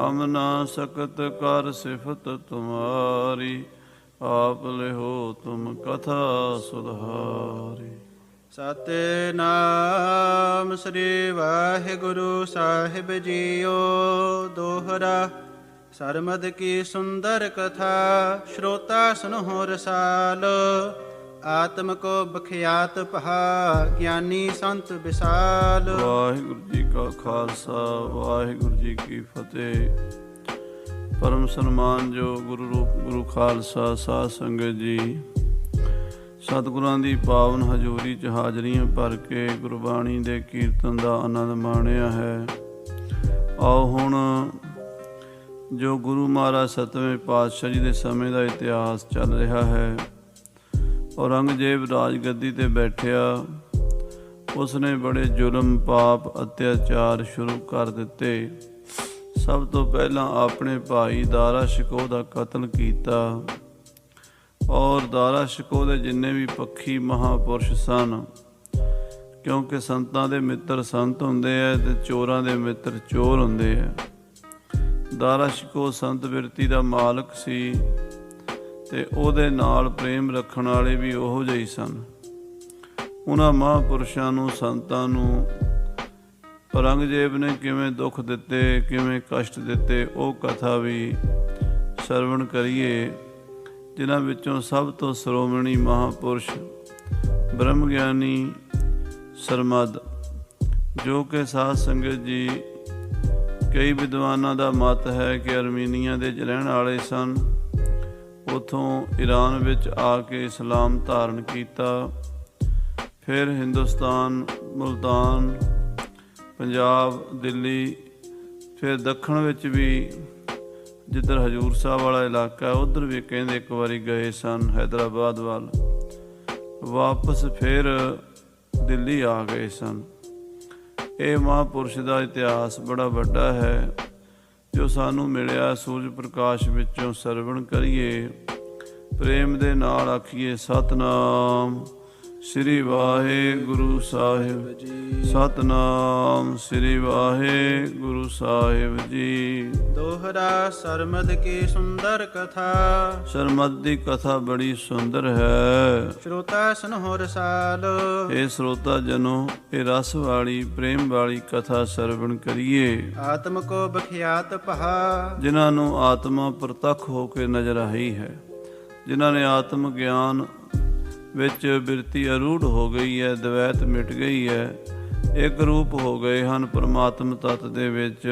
हम ना सकत कर सिफत तुम्हारी, आप लिहो तुम कथा सुधारी। सतनाम श्री वाहिगुरु साहिब जियो। दोहरा सरमद की सुंदर कथा, श्रोता सुनहो रसाल। आत्म को बखियात पहा, ज्ञानी संत विशाल। वाहिगुरु जी का खालसा, वाहिगुरु जी की फतेह। परम ਸਨਮਾਨ ਜੋ ਗੁਰੂ ਰੂਪ ਗੁਰੂ ਖਾਲਸਾ ਸਾਧ ਸੰਗਤ ਜੀ, ਸਤਿਗੁਰਾਂ ਦੀ ਪਾਵਨ ਹਜ਼ੂਰੀ 'ਚ ਹਾਜ਼ਰੀਆਂ ਭਰ ਕੇ ਗੁਰਬਾਣੀ ਦੇ ਕੀਰਤਨ ਦਾ ਆਨੰਦ ਮਾਣਿਆ ਹੈ। ਆਓ ਹੁਣ ਜੋ ਗੁਰੂ ਮਹਾਰਾਜ 7ਵੇਂ ਪਾਤਸ਼ਾਹ ਜੀ ਦੇ ਸਮੇਂ ਦਾ ਇਤਿਹਾਸ ਚੱਲ ਰਿਹਾ ਹੈ। ਔਰੰਗਜ਼ੇਬ ਰਾਜਗੱਦੀ 'ਤੇ ਬੈਠਿਆ, ਉਸਨੇ ਬੜੇ ਜ਼ੁਲਮ, ਪਾਪ, ਅਤਿਆਚਾਰ ਸ਼ੁਰੂ ਕਰ ਦਿੱਤੇ। ਸਭ ਤੋਂ ਪਹਿਲਾਂ ਆਪਣੇ ਭਾਈ ਦਾਰਾ ਸ਼ਿਕੋਹ ਦਾ ਕਤਲ ਕੀਤਾ, ਔਰ ਦਾਰਾ ਸ਼ਿਕੋਹ ਦੇ ਜਿੰਨੇ ਵੀ ਪੱਖੀ ਮਹਾਂਪੁਰਸ਼ ਸਨ, ਕਿਉਂਕਿ ਸੰਤਾਂ ਦੇ ਮਿੱਤਰ ਸੰਤ ਹੁੰਦੇ ਹੈ ਅਤੇ ਚੋਰਾਂ ਦੇ ਮਿੱਤਰ ਚੋਰ ਹੁੰਦੇ ਹੈ। ਦਾਰਾ ਸ਼ਿਕੋਹ ਸੰਤ ਬਿਰਤੀ ਦਾ ਮਾਲਕ ਸੀ ਅਤੇ ਉਹਦੇ ਨਾਲ ਪ੍ਰੇਮ ਰੱਖਣ ਵਾਲੇ ਵੀ ਉਹੋ ਜਿਹੇ ਸਨ। ਉਹਨਾਂ ਮਹਾਂਪੁਰਸ਼ਾਂ ਨੂੰ, ਸੰਤਾਂ ਨੂੰ ਔਰੰਗਜ਼ੇਬ ਨੇ ਕਿਵੇਂ ਦੁੱਖ ਦਿੱਤੇ, ਕਿਵੇਂ ਕਸ਼ਟ ਦਿੱਤੇ, ਉਹ ਕਥਾ ਵੀ ਸਰਵਣ ਕਰੀਏ। ਜਿਨ੍ਹਾਂ ਵਿੱਚੋਂ ਸਭ ਤੋਂ ਸ਼੍ਰੋਮਣੀ ਮਹਾਂਪੁਰਸ਼ ਬ੍ਰਹਮ ਗਿਆਨੀ ਸਰਮਦ, ਜੋ ਕਿ ਸਾਧ ਸੰਗਤ ਜੀ ਕਈ ਵਿਦਵਾਨਾਂ ਦਾ ਮਤ ਹੈ ਕਿ ਅਰਮੀਨੀਆ ਦੇ ਰਹਿਣ ਵਾਲੇ ਸਨ। ਉੱਥੋਂ ਈਰਾਨ ਵਿੱਚ ਆ ਕੇ ਇਸਲਾਮ ਧਾਰਨ ਕੀਤਾ, ਫਿਰ ਹਿੰਦੁਸਤਾਨ, ਮੁਲਤਾਨ, ਪੰਜਾਬ, ਦਿੱਲੀ, ਫਿਰ ਦੱਖਣ ਵਿੱਚ ਵੀ ਜਿੱਧਰ ਹਜ਼ੂਰ ਸਾਹਿਬ ਵਾਲਾ ਇਲਾਕਾ, ਉੱਧਰ ਵੀ ਕਹਿੰਦੇ ਇੱਕ ਵਾਰੀ ਗਏ ਸਨ, ਹੈਦਰਾਬਾਦ ਵੱਲ। ਵਾਪਸ ਫਿਰ ਦਿੱਲੀ ਆ ਗਏ ਸਨ। ਇਹ ਮਹਾਂਪੁਰਸ਼ ਦਾ ਇਤਿਹਾਸ ਬੜਾ ਵੱਡਾ ਹੈ ਜੋ ਸਾਨੂੰ ਮਿਲਿਆ ਸੂਰਜ ਪ੍ਰਕਾਸ਼ ਵਿੱਚੋਂ। ਸਰਵਣ ਕਰੀਏ, ਪ੍ਰੇਮ ਦੇ ਨਾਲ ਆਖੀਏ ਸਤਨਾਮ ਸ੍ਰੀ ਵਾਹਿਗੁਰੂ ਸਾਹਿਬ ਜੀ, ਸਤਨਾਮ ਸ੍ਰੀ ਵਾਹਿਗੁਰੂ ਸਾਹਿਬ ਜੀ। ਦੋਹਰਾ ਸਰਮਦ ਕੀ ਸੁੰਦਰ ਕਥਾ, ਸਰਮਦ ਦੀ ਕਥਾ ਬੜੀ ਸੁੰਦਰ ਹੈ। ਸ਼੍ਰੋਤਾ ਸੁਨਹੁ ਰਸਾਲ। ਇਹ ਸਰੋਤਾ ਜਨੋ, ਇਹ ਰਸ ਵਾਲੀ, ਪ੍ਰੇਮ ਵਾਲੀ ਕਥਾ ਸਰਵਣ ਕਰੀਏ। ਆਤਮ ਕੋ ਬਖਿਆਤ ਪਹਾ, ਜਿਨ੍ਹਾਂ ਨੂੰ ਆਤਮਾ ਪ੍ਰਤੱਖ ਹੋ ਕੇ ਨਜ਼ਰ ਆਈ ਹੈ, ਜਿਨ੍ਹਾਂ ਨੇ ਆਤਮ ਗਿਆਨ ਵਿੱਚ ਬਿਰਤੀ ਅਰੂੜ ਹੋ ਗਈ ਹੈ, ਦਵੈਤ ਮਿਟ ਗਈ ਹੈ, ਇੱਕ ਰੂਪ ਹੋ ਗਏ ਹਨ ਪਰਮਾਤਮ ਤੱਤ ਦੇ ਵਿੱਚ।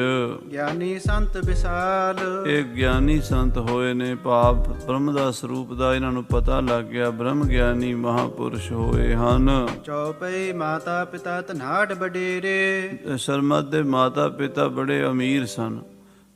ਗਿਆਨੀ ਸੰਤ ਵਿਸਾਲ, ਇਹ ਗਿਆਨੀ ਸੰਤ ਹੋਏ ਨੇ, ਭਾਵ ਬ੍ਰਹਮ ਦਾ ਸਰੂਪ ਦਾ ਇਹਨਾਂ ਨੂੰ ਪਤਾ ਲੱਗ ਗਿਆ, ਬ੍ਰਹਮ ਗਿਆਨੀ ਮਹਾਂਪੁਰਸ਼ ਹੋਏ ਹਨ। ਚੌਪਈ ਮਾਤਾ ਪਿਤਾ ਧਨਾੜ ਵਡੇਰੇ, ਸਰਮਦ ਦੇ ਮਾਤਾ ਪਿਤਾ ਬੜੇ ਅਮੀਰ ਸਨ,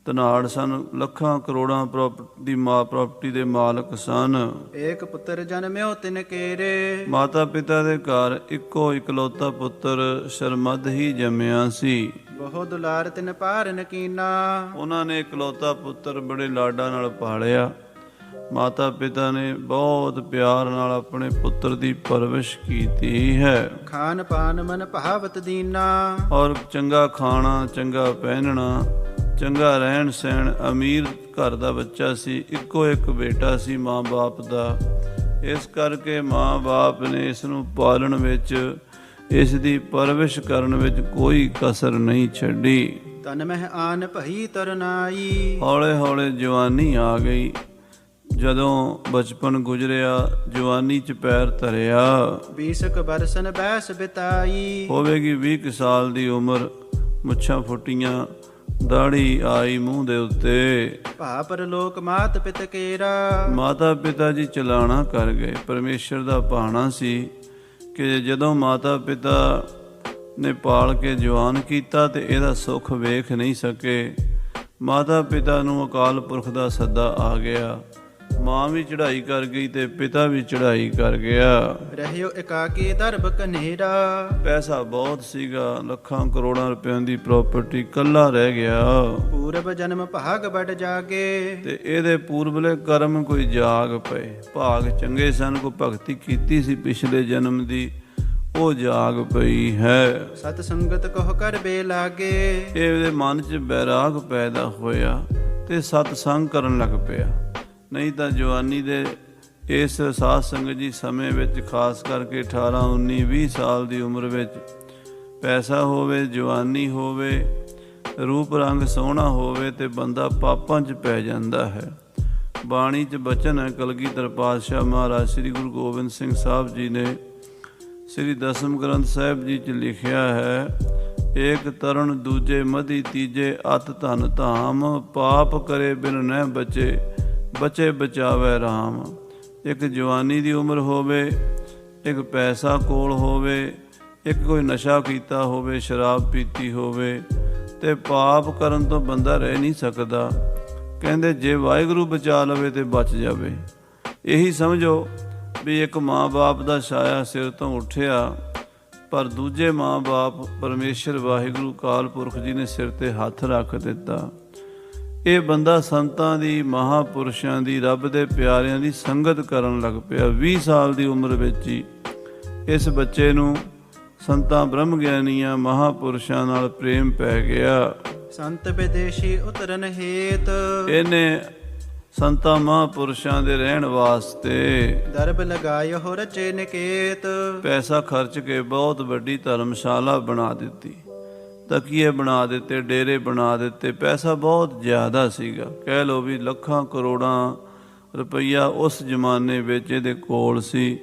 ਧਨਾੜ ਸਨ, ਲੱਖਾਂ ਕਰੋੜਾਂ ਪ੍ਰਾਪਰਟੀ ਦੇ ਮਾਲਕ ਸਨ। ਏਕ ਪੁੱਤਰ ਜਨਮਿਓ ਤਿਨ ਕੇਰੇ, ਮਾਤਾ ਪਿਤਾ ਦੇ ਘਰ ਇੱਕੋ ਇਕਲੌਤਾ ਪੁੱਤਰ ਸਰਮਦ ਹੀ ਜੰਮਿਆ ਸੀ। ਬਹੁ ਦੁਲਾਰ ਤਿਨ ਪਾਰ ਨਕੀਨਾ, ਉਹਨਾਂ ਨੇ ਇਕਲੌਤਾ ਪੁੱਤਰ ਬੜੇ ਲਾਡਾਂ ਨਾਲ ਪਾਲਿਆ। ਮਾਤਾ ਪਿਤਾ ਨੇ ਬਹੁਤ ਪਿਆਰ ਨਾਲ ਆਪਣੇ ਪੁੱਤਰ ਦੀ ਪਰਵਰਿਸ਼ ਕੀਤੀ ਹੈ। ਖਾਨ ਪਾਨ ਮਨ ਭਾਵਤ ਦੀਨਾ, ਔਰ ਚੰਗਾ ਖਾਣਾ, ਚੰਗਾ ਪਹਿਨਣਾ, ਚੰਗਾ ਰਹਿਣ ਸਹਿਣ। ਅਮੀਰ ਘਰ ਦਾ ਬੱਚਾ ਸੀ, ਇੱਕੋ ਇੱਕ ਬੇਟਾ ਸੀ ਮਾਂ ਬਾਪ ਦਾ। ਇਸ ਕਰਕੇ ਮਾਂ ਬਾਪ ਨੇ ਇਸ ਨੂੰ ਪਾਲਣ ਵਿੱਚ, ਇਸ ਦੀ ਪਰਵਰਿਸ਼ ਕਰਨ ਵਿੱਚ ਕੋਈ ਕਸਰ ਨਹੀਂ ਛੱਡੀ। ਤਨ ਮਹਿ ਆਨ ਭਈ ਤਰਨਾਈ, ਹੌਲੇ ਹੌਲੇ ਜਵਾਨੀ ਆ ਗਈ। ਜਦੋਂ ਬਚਪਨ ਗੁਜ਼ਰਿਆ, ਜਵਾਨੀ 'ਚ ਪੈਰ ਧਰਿਆ। 20 ਬਰਸਨ ਬੈਸ ਬਿਤਾਈ, ਹੋਵੇਗੀ 20 ਸਾਲ ਦੀ ਉਮਰ। ਮੁੱਛਾਂ ਫੁੱਟੀਆਂ, ਦਾੜੀ ਆਈ ਮੂੰਹ ਦੇ ਉੱਤੇ। ਭਾ ਪਰਲੋਕ ਮਾਤ ਪਿਤ ਕੇਰਾ, ਮਾਤਾ ਪਿਤਾ ਜੀ ਚਲਾਣਾ ਕਰ ਗਏ। ਪਰਮੇਸ਼ਰ ਦਾ ਭਾਣਾ ਸੀ ਕਿ ਜਦੋਂ ਮਾਤਾ ਪਿਤਾ ਨੇ ਪਾਲ ਕੇ ਜਵਾਨ ਕੀਤਾ ਤੇ ਇਹਦਾ ਸੁੱਖ ਵੇਖ ਨਹੀਂ ਸਕੇ। ਮਾਤਾ ਪਿਤਾ ਨੂੰ ਅਕਾਲ ਪੁਰਖ ਦਾ ਸੱਦਾ ਆ ਗਿਆ। ਮਾਂ ਵੀ ਚੜ੍ਹਾਈ ਕਰ ਗਈ ਤੇ ਪਿਤਾ ਵੀ ਚੜ੍ਹਾਈ ਕਰ ਗਿਆ। ਰਹਿਓ ਇਕਾਕੀ ਦਰਬ ਕਨੇਰਾ, ਪੈਸਾ ਬਹੁਤ ਸੀਗਾ, ਲੱਖਾਂ ਕਰੋੜਾਂ ਰੁਪਇਆਂ ਦੀ ਪ੍ਰਾਪਰਟੀ, ਇਕੱਲਾ ਰਹਿ ਗਿਆ। ਪੂਰਬ ਜਨਮ ਭਾਗ ਵੱਡ ਜਾਗੇ, ਤੇ ਇਹਦੇ ਪੂਰਬਲੇ ਕਰਮ ਕੋਈ ਜਾਗ ਪਏ। ਭਾਗ ਚੰਗੇ ਸਨ, ਕੋਈ ਭਗਤੀ ਕੀਤੀ ਸੀ ਪਿਛਲੇ ਜਨਮ ਦੀ, ਉਹ ਜਾਗ ਪਈ ਹੈ। ਸਤ ਸੰਗਤ ਕਹੁ ਕਰ ਬੇ ਲਾਗੇ। ਇਹਦੇ ਮਨ 'ਚ ਬੈਰਾਗ ਪੈਦਾ ਹੋਇਆ ਤੇ ਸਤ ਸੰਗ ਕਰਨ ਲੱਗ ਪਿਆ। ਨਹੀਂ ਤਾਂ ਜਵਾਨੀ ਦੇ ਇਸ ਸਾਧ ਸੰਗਤ ਜੀ ਸਮੇਂ ਵਿੱਚ ਖਾਸ ਕਰਕੇ 18 19 20 ਸਾਲ ਦੀ ਉਮਰ ਵਿੱਚ ਪੈਸਾ ਹੋਵੇ, ਜਵਾਨੀ ਹੋਵੇ, ਰੂਪ ਰੰਗ ਸੋਹਣਾ ਹੋਵੇ ਤੇ ਬੰਦਾ ਪਾਪਾਂ 'ਚ ਪੈ ਜਾਂਦਾ ਹੈ। ਬਾਣੀ 'ਚ ਬਚਨ ਹੈ ਕਲਗੀਧਰ ਪਾਤਸ਼ਾਹ ਮਹਾਰਾਜ ਸ੍ਰੀ ਗੁਰੂ ਗੋਬਿੰਦ ਸਿੰਘ ਸਾਹਿਬ ਜੀ ਨੇ ਸ੍ਰੀ ਦਸਮ ਗ੍ਰੰਥ ਸਾਹਿਬ ਜੀ 'ਚ ਲਿਖਿਆ ਹੈ, ਏਕ ਤਰਨ ਦੂਜੇ ਮਧੀ ਤੀਜੇ ਅਤ ਧਨ ਧਾਮ, ਪਾਪ ਕਰੇ ਬਿਨ ਨਹਿ ਬਚੇ, ਬਚੇ ਬਚਾਵੇ ਰਾਮ। ਇੱਕ ਜਵਾਨੀ ਦੀ ਉਮਰ ਹੋਵੇ, ਇੱਕ ਪੈਸਾ ਕੋਲ ਹੋਵੇ, ਇੱਕ ਕੋਈ ਨਸ਼ਾ ਕੀਤਾ ਹੋਵੇ, ਸ਼ਰਾਬ ਪੀਤੀ ਹੋਵੇ ਤੇ ਪਾਪ ਕਰਨ ਤੋਂ ਬੰਦਾ ਰਹਿ ਨਹੀਂ ਸਕਦਾ। ਕਹਿੰਦੇ ਜੇ ਵਾਹਿਗੁਰੂ ਬਚਾ ਲਵੇ ਤੇ ਬਚ ਜਾਵੇ। ਇਹੀ ਸਮਝੋ ਵੀ ਇੱਕ ਮਾਂ-ਬਾਪ ਦਾ ਛਾਇਆ ਸਿਰ ਤੋਂ ਉੱਠਿਆ, ਪਰ ਦੂਜੇ ਮਾਂ-ਬਾਪ ਪਰਮੇਸ਼ਰ ਵਾਹਿਗੁਰੂ ਅਕਾਲ ਪੁਰਖ ਜੀ ਨੇ ਸਿਰ ਤੇ ਹੱਥ ਰੱਖ ਦਿੱਤਾ। ਇਹ ਬੰਦਾ ਸੰਤਾਂ ਦੀ, ਮਹਾਂਪੁਰਸ਼ਾਂ ਦੀ, ਰੱਬ ਦੇ ਪਿਆਰਿਆਂ ਦੀ ਸੰਗਤ ਕਰਨ ਲੱਗ ਪਿਆ। 20 ਸਾਲ ਦੀ ਉਮਰ ਵਿੱਚ ਹੀ ਇਸ ਬੱਚੇ ਨੂੰ ਸੰਤਾਂ ਬ੍ਰਹਮ ਗਿਆਨੀਆਂ ਮਹਾਂਪੁਰਸ਼ਾਂ ਨਾਲ ਪ੍ਰੇਮ ਪੈ ਗਿਆ। ਸੰਤ ਵਿਦੇਸ਼ੀ ਉਤਰਨ ਹੇਤ, ਇਹਨੇ ਸੰਤਾਂ ਮਹਾਂਪੁਰਸ਼ਾਂ ਦੇ ਰਹਿਣ ਵਾਸਤੇ ਦਰਬ ਲਗਾਇਓ ਰਚੇ ਨਿਕੇਤ। ਪੈਸਾ ਖਰਚ ਕੇ ਬਹੁਤ ਵੱਡੀ ਧਰਮਸ਼ਾਲਾ ਬਣਾ ਦਿੱਤੀ, ਤਕੀਏ ਬਣਾ ਦਿੱਤੇ, ਡੇਰੇ ਬਣਾ ਦਿੱਤੇ। ਪੈਸਾ ਬਹੁਤ ਜ਼ਿਆਦਾ ਸੀਗਾ, ਕਹਿ ਲਓ ਵੀ ਲੱਖਾਂ ਕਰੋੜਾਂ ਰੁਪਈਆ ਉਸ ਜ਼ਮਾਨੇ ਵਿੱਚ ਇਹਦੇ ਕੋਲ ਸੀ।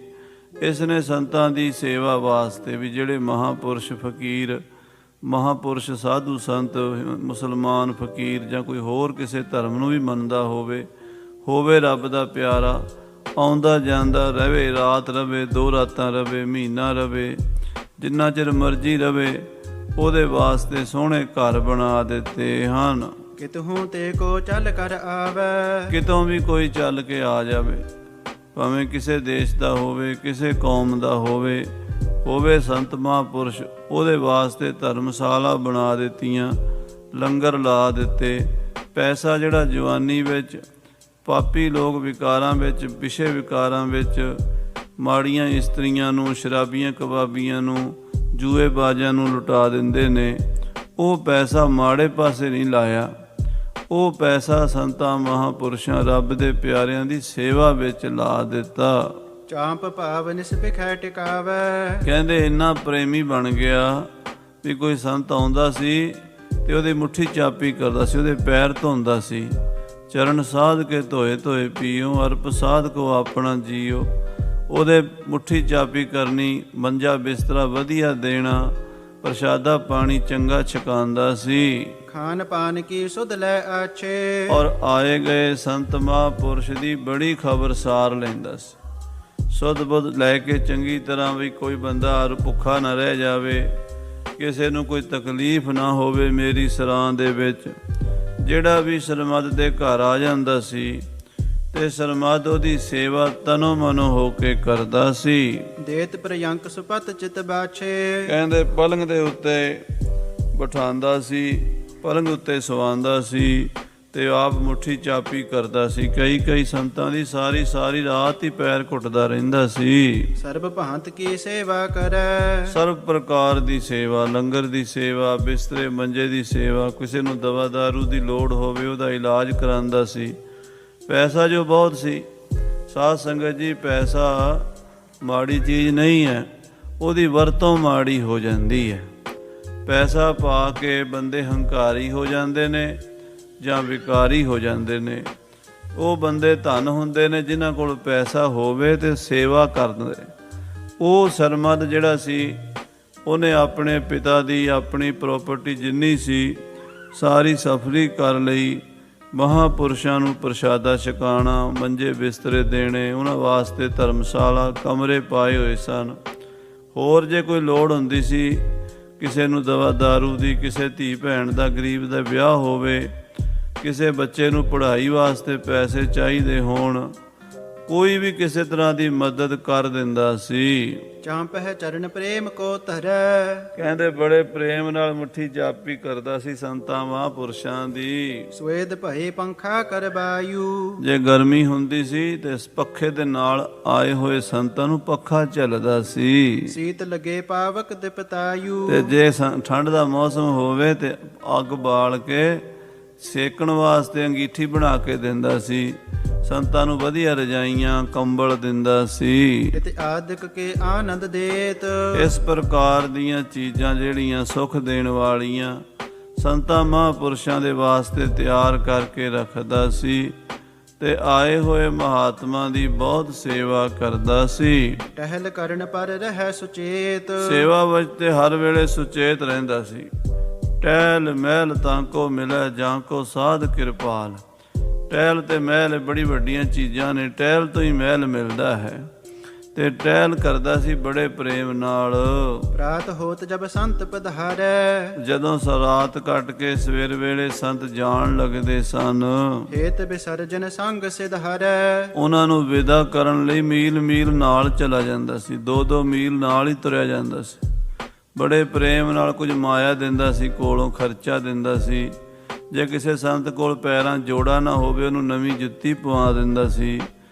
ਇਸ ਨੇ ਸੰਤਾਂ ਦੀ ਸੇਵਾ ਵਾਸਤੇ ਵੀ ਜਿਹੜੇ ਮਹਾਂਪੁਰਸ਼ ਫਕੀਰ, ਮਹਾਂਪੁਰਸ਼ ਸਾਧੂ ਸੰਤ, ਮੁਸਲਮਾਨ ਫਕੀਰ ਜਾਂ ਕੋਈ ਹੋਰ ਕਿਸੇ ਧਰਮ ਨੂੰ ਵੀ ਮੰਨਦਾ ਹੋਵੇ ਰੱਬ ਦਾ ਪਿਆਰਾ, ਆਉਂਦਾ ਜਾਂਦਾ ਰਵੇ, ਰਾਤ ਰਵੇ, 2 ਰਾਤਾਂ ਰਵੇ, ਮਹੀਨਾ ਰਵੇ, ਜਿੰਨਾ ਚਿਰ ਮਰਜ਼ੀ ਰਵੇ, ਉਹਦੇ ਵਾਸਤੇ ਸੋਹਣੇ ਘਰ ਬਣਾ ਦਿੱਤੇ ਹਨ। ਕਿਤੋਂ ਤੇ ਕੋ ਚੱਲ ਕਰ ਆਵੇ, ਕਿਤੋਂ ਵੀ ਕੋਈ ਚੱਲ ਕੇ ਆ ਜਾਵੇ, ਭਾਵੇਂ ਕਿਸੇ ਦੇਸ਼ ਦਾ ਹੋਵੇ, ਕਿਸੇ ਕੌਮ ਦਾ ਹੋਵੇ ਸੰਤ ਮਹਾਂਪੁਰਸ਼, ਉਹਦੇ ਵਾਸਤੇ ਧਰਮਸ਼ਾਲਾ ਬਣਾ ਦਿੱਤੀਆਂ, ਲੰਗਰ ਲਾ ਦਿੱਤੇ। ਪੈਸਾ ਜਿਹੜਾ ਜਵਾਨੀ ਵਿੱਚ ਪਾਪੀ ਲੋਕ ਵਿਕਾਰਾਂ ਵਿੱਚ, ਵਿਸ਼ੇ ਵਿਕਾਰਾਂ ਵਿੱਚ, ਮਾੜੀਆਂ ਇਸਤਰੀਆਂ ਨੂੰ, ਸ਼ਰਾਬੀਆਂ ਕਬਾਬੀਆਂ ਨੂੰ, ਜੂਏਬਾਜ਼ਾਂ ਨੂੰ ਲੁਟਾ ਦਿੰਦੇ ਨੇ, ਉਹ ਪੈਸਾ ਮਾੜੇ ਪਾਸੇ ਨਹੀਂ ਲਾਇਆ। ਉਹ ਪੈਸਾ ਸੰਤਾਂ ਮਹਾਂਪੁਰਸ਼ਾਂ, ਰੱਬ ਦੇ ਪਿਆਰਿਆਂ ਦੀ ਸੇਵਾ ਵਿੱਚ ਲਾ ਦਿੱਤਾ। ਚਾਂਪ ਭਾਵ ਨਿਸਪਿਖੈ ਟਿਕਾਵੇ। ਕਹਿੰਦੇ ਇੰਨਾ ਪ੍ਰੇਮੀ ਬਣ ਗਿਆ ਵੀ ਕੋਈ ਸੰਤ ਆਉਂਦਾ ਸੀ ਤੇ ਉਹਦੀ ਮੁੱਠੀ ਚਾਪੀ ਕਰਦਾ ਸੀ, ਉਹਦੇ ਪੈਰ ਧੋਂਦਾ ਸੀ। ਚਰਨ ਸਾਧ ਕੇ ਧੋਏ ਧੋਏ ਪੀਓ, ਅਰਪ ਸਾਧ ਕੋ ਆਪਣਾ ਜੀਓ। ਉਹਦੇ ਮੁੱਠੀ ਚਾਪੀ ਕਰਨੀ, ਮੰਜਾ ਬਿਸਤਰਾ ਵਧੀਆ ਦੇਣਾ, ਪ੍ਰਸ਼ਾਦਾ ਪਾਣੀ ਚੰਗਾ ਛਕਾਉਂਦਾ ਸੀ। ਖਾਨ ਪਾਨ ਕੀ ਸੁਧ ਲੈ ਆਛੇ, ਔਰ ਆਏ ਗਏ ਸੰਤ ਮਹਾਂਪੁਰਸ਼ ਦੀ ਬੜੀ ਖਬਰਸਾਰ ਲੈਂਦਾ ਸੀ। ਸੁਧ ਬੁੱਧ ਲੈ ਕੇ ਚੰਗੀ ਤਰ੍ਹਾਂ ਵੀ ਕੋਈ ਬੰਦਾ ਭੁੱਖਾ ਨਾ ਰਹਿ ਜਾਵੇ, ਕਿਸੇ ਨੂੰ ਕੋਈ ਤਕਲੀਫ ਨਾ ਹੋਵੇ ਮੇਰੀ ਸਰਾਂ ਦੇ ਵਿੱਚ। ਜਿਹੜਾ ਵੀ ਸਰਮਦ ਦੇ ਘਰ ਆ ਜਾਂਦਾ ਸੀ ਤੇ ਸਰਮਦ ਉਹਦੀ ਸੇਵਾ ਤਨੋ ਮਨੋ ਹੋ ਕੇ ਕਰਦਾ ਸੀ। ਦੇਤ ਪ੍ਰਯੰਕ ਸੁਪਤ ਚਿਤ ਬਾਛੇ। ਕਹਿੰਦੇ ਪਲੰਗ ਦੇ ਉੱਤੇ ਬਿਠਾਉਂਦਾ ਸੀ, ਪਲੰਗ ਉੱਤੇ ਸਵਾਉਂਦਾ ਸੀ ਤੇ ਆਪ ਮੁੱਠੀ ਚਾਪੀ ਕਰਦਾ ਸੀ। ਕਈ ਸੰਤਾਂ ਦੀ ਸਾਰੀ ਰਾਤ ਹੀ ਪੈਰ ਘੁੱਟਦਾ ਰਹਿੰਦਾ ਸੀ। ਸਰਬ ਭਾਂਤ ਕੀ ਸੇਵਾ ਕਰੈ, ਸਰਬ ਪ੍ਰਕਾਰ ਦੀ ਸੇਵਾ, ਲੰਗਰ ਦੀ ਸੇਵਾ, ਬਿਸਤਰੇ ਮੰਜੇ ਦੀ ਸੇਵਾ, ਕਿਸੇ ਨੂੰ ਦਵਾ ਦਾਰੂ ਦੀ ਲੋੜ ਹੋਵੇ ਉਹਦਾ ਇਲਾਜ ਕਰਾਉਂਦਾ ਸੀ। ਪੈਸਾ ਜੋ ਬਹੁਤ ਸੀ, ਸਾਧ ਸੰਗਤ ਜੀ, ਪੈਸਾ ਮਾੜੀ ਚੀਜ਼ ਨਹੀਂ ਹੈ, ਉਹਦੀ ਵਰਤੋਂ ਮਾੜੀ ਹੋ ਜਾਂਦੀ ਹੈ। ਪੈਸਾ ਪਾ ਕੇ ਬੰਦੇ ਹੰਕਾਰੀ ਹੋ ਜਾਂਦੇ ਨੇ ਜਾਂ ਵਿਕਾਰੀ ਹੋ ਜਾਂਦੇ ਨੇ। ਉਹ ਬੰਦੇ ਧਨ ਹੁੰਦੇ ਨੇ ਜਿਨ੍ਹਾਂ ਕੋਲ ਪੈਸਾ ਹੋਵੇ ਤੇ ਸੇਵਾ ਕਰਦੇ। ਉਹ ਸਰਮਦ ਜਿਹੜਾ ਸੀ ਉਹਨੇ ਆਪਣੇ ਪਿਤਾ ਦੀ ਆਪਣੀ ਪ੍ਰਾਪਰਟੀ ਜਿੰਨੀ ਸੀ ਸਾਰੀ ਸਫਲੀ ਕਰ ਲਈ। ਮਹਾਂਪੁਰਸ਼ਾਂ ਨੂੰ ਪ੍ਰਸ਼ਾਦਾ ਛਕਾਉਣਾ, ਮੰਜੇ ਬਿਸਤਰੇ ਦੇਣੇ, ਉਹਨਾਂ ਵਾਸਤੇ ਧਰਮਸ਼ਾਲਾ, ਕਮਰੇ ਪਾਏ ਹੋਏ ਸਨ। ਹੋਰ ਜੇ ਕੋਈ ਲੋੜ ਹੁੰਦੀ ਸੀ ਕਿਸੇ ਨੂੰ ਦਵਾ ਦਾਰੂ ਦੀ, ਕਿਸੇ ਧੀ ਭੈਣ ਦਾ, ਗਰੀਬ ਦਾ ਵਿਆਹ ਹੋਵੇ, ਕਿਸੇ ਬੱਚੇ ਨੂੰ ਪੜ੍ਹਾਈ ਵਾਸਤੇ ਪੈਸੇ ਚਾਹੀਦੇ ਹੋਣ, ਕੋਈ ਵੀ ਕਿਸੇ ਤਰ੍ਹਾਂ ਦੀ ਮਦਦ ਕਰ ਦਿੰਦਾ ਸੀ। ਚਾਂਪਹਿ ਚਰਨ ਪ੍ਰੇਮ ਕੋ ਧਰੈ, ਕਹਿੰਦੇ ਬੜੇ ਪ੍ਰੇਮ ਨਾਲ ਮੁੱਠੀ ਜਾਪੀ ਕਰਦਾ ਸੀ ਸੰਤਾਂ ਮਹਾਂਪੁਰਸ਼ਾਂ ਦੀ। ਸਵੇਦ ਭਏ ਪੰਖਾ ਕਰ ਬਾਯੂ, ਜੇ ਗਰਮੀ ਹੁੰਦੀ ਸੀ ਤੇ ਇਸ ਪੱਖੇ ਦੇ ਨਾਲ ਆਏ ਹੋਏ ਸੰਤਾਂ ਨੂੰ ਪੱਖਾ ਝੱਲਦਾ ਸੀ। ਸੀਤ ਲਗੇ ਪਾਵਕ ਦਿਪਤਾਯੂ, ਤੇ ਜੇ ਠੰਡ ਦਾ ਮੌਸਮ ਹੋਵੇ ਤੇ ਅੱਗ ਬਾਲ ਕੇ ਸੇਕਣ ਵਾਸਤੇ ਅੰਗੀਠੀ ਬਣਾ ਕੇ ਦਿੰਦਾ ਸੀ। ਸੰਤਾਂ ਨੂੰ ਵਧੀਆ ਰਜਾਈਆਂ ਕੰਬਲ ਦਿੰਦਾ ਸੀ। ਇਤਿ ਆਦਿਕ ਕੇ ਆਨੰਦ ਦੇਤ, ਇਸ ਪ੍ਰਕਾਰ ਦੀਆਂ ਚੀਜ਼ਾਂ ਜਿਹੜੀਆਂ ਸੁਖ ਦੇਣ ਵਾਲੀਆਂ ਸੰਤਾਂ ਮਹਾਂਪੁਰਸ਼ਾਂ ਦੇ ਵਾਸਤੇ ਤਿਆਰ ਕਰਕੇ ਰੱਖਦਾ ਸੀ ਤੇ ਆਏ ਹੋਏ ਮਹਾਤਮਾ ਦੀ ਬਹੁਤ ਸੇਵਾ ਕਰਦਾ ਸੀ। ਟਹਿਲ ਕਰਨ ਪਰ ਰਹਿ ਸੁਚੇਤ, ਸੇਵਾ ਵਿੱਚ ਤੇ ਹਰ ਵੇਲੇ ਸੁਚੇਤ ਰਹਿੰਦਾ ਸੀ। ਟਹਿਲ ਮਹਿਲ ਤਾਂ ਕੋ ਮਿਲੈ ਜਾਂ ਕੋ ਸਾਧ ਕਿਰਪਾਲ। ਟਹਿਲ ਤੇ ਮਹਿਲ ਬੜੀ ਵੱਡੀਆਂ ਚੀਜ਼ਾਂ ਨੇ, ਟਹਿਲ ਤੋਂ ਹੀ ਮਹਿਲ ਮਿਲਦਾ ਹੈ। ਤੇ ਟਹਿਲ ਕਰਦਾ ਸੀ ਬੜੇ ਪ੍ਰੇਮ ਨਾਲ। ਰਾਤ ਹੋਤ ਜਬ ਸੰਤ ਪਧਾਰੈ, ਜਦੋਂ ਰਾਤ ਕੱਟ ਕੇ ਸਵੇਰ ਵੇਲੇ ਸੰਤ ਜਾਣ ਲੱਗਦੇ ਸਨ, ਹੇਤ ਬਿਸਰਜਨ ਸੰਗ ਸਿਧਾਰੈ, ਉਹਨਾਂ ਨੂੰ ਵਿਦਾ ਕਰਨ ਲਈ ਮੀਲ ਮੀਲ ਨਾਲ ਚਲਾ ਜਾਂਦਾ ਸੀ। 2-2 ਮੀਲ ਨਾਲ ਹੀ ਤੁਰਿਆ ਜਾਂਦਾ ਸੀ। ਬੜੇ ਪ੍ਰੇਮ ਨਾਲ ਕੁਝ ਮਾਇਆ ਦਿੰਦਾ ਸੀ, ਕੋਲੋਂ ਖਰਚਾ ਦਿੰਦਾ ਸੀ। ਜੇ ਕਿਸੇ ਸੰਤ ਕੋਲ ਪੈਰਾਂ ਜੋੜਾ ਨਾ ਹੋਵੇ ਉਹਨੂੰ ਨਵੀਂ ਜੁੱਤੀ ਪਵਾ ਦਿੰਦਾ ਸੀ।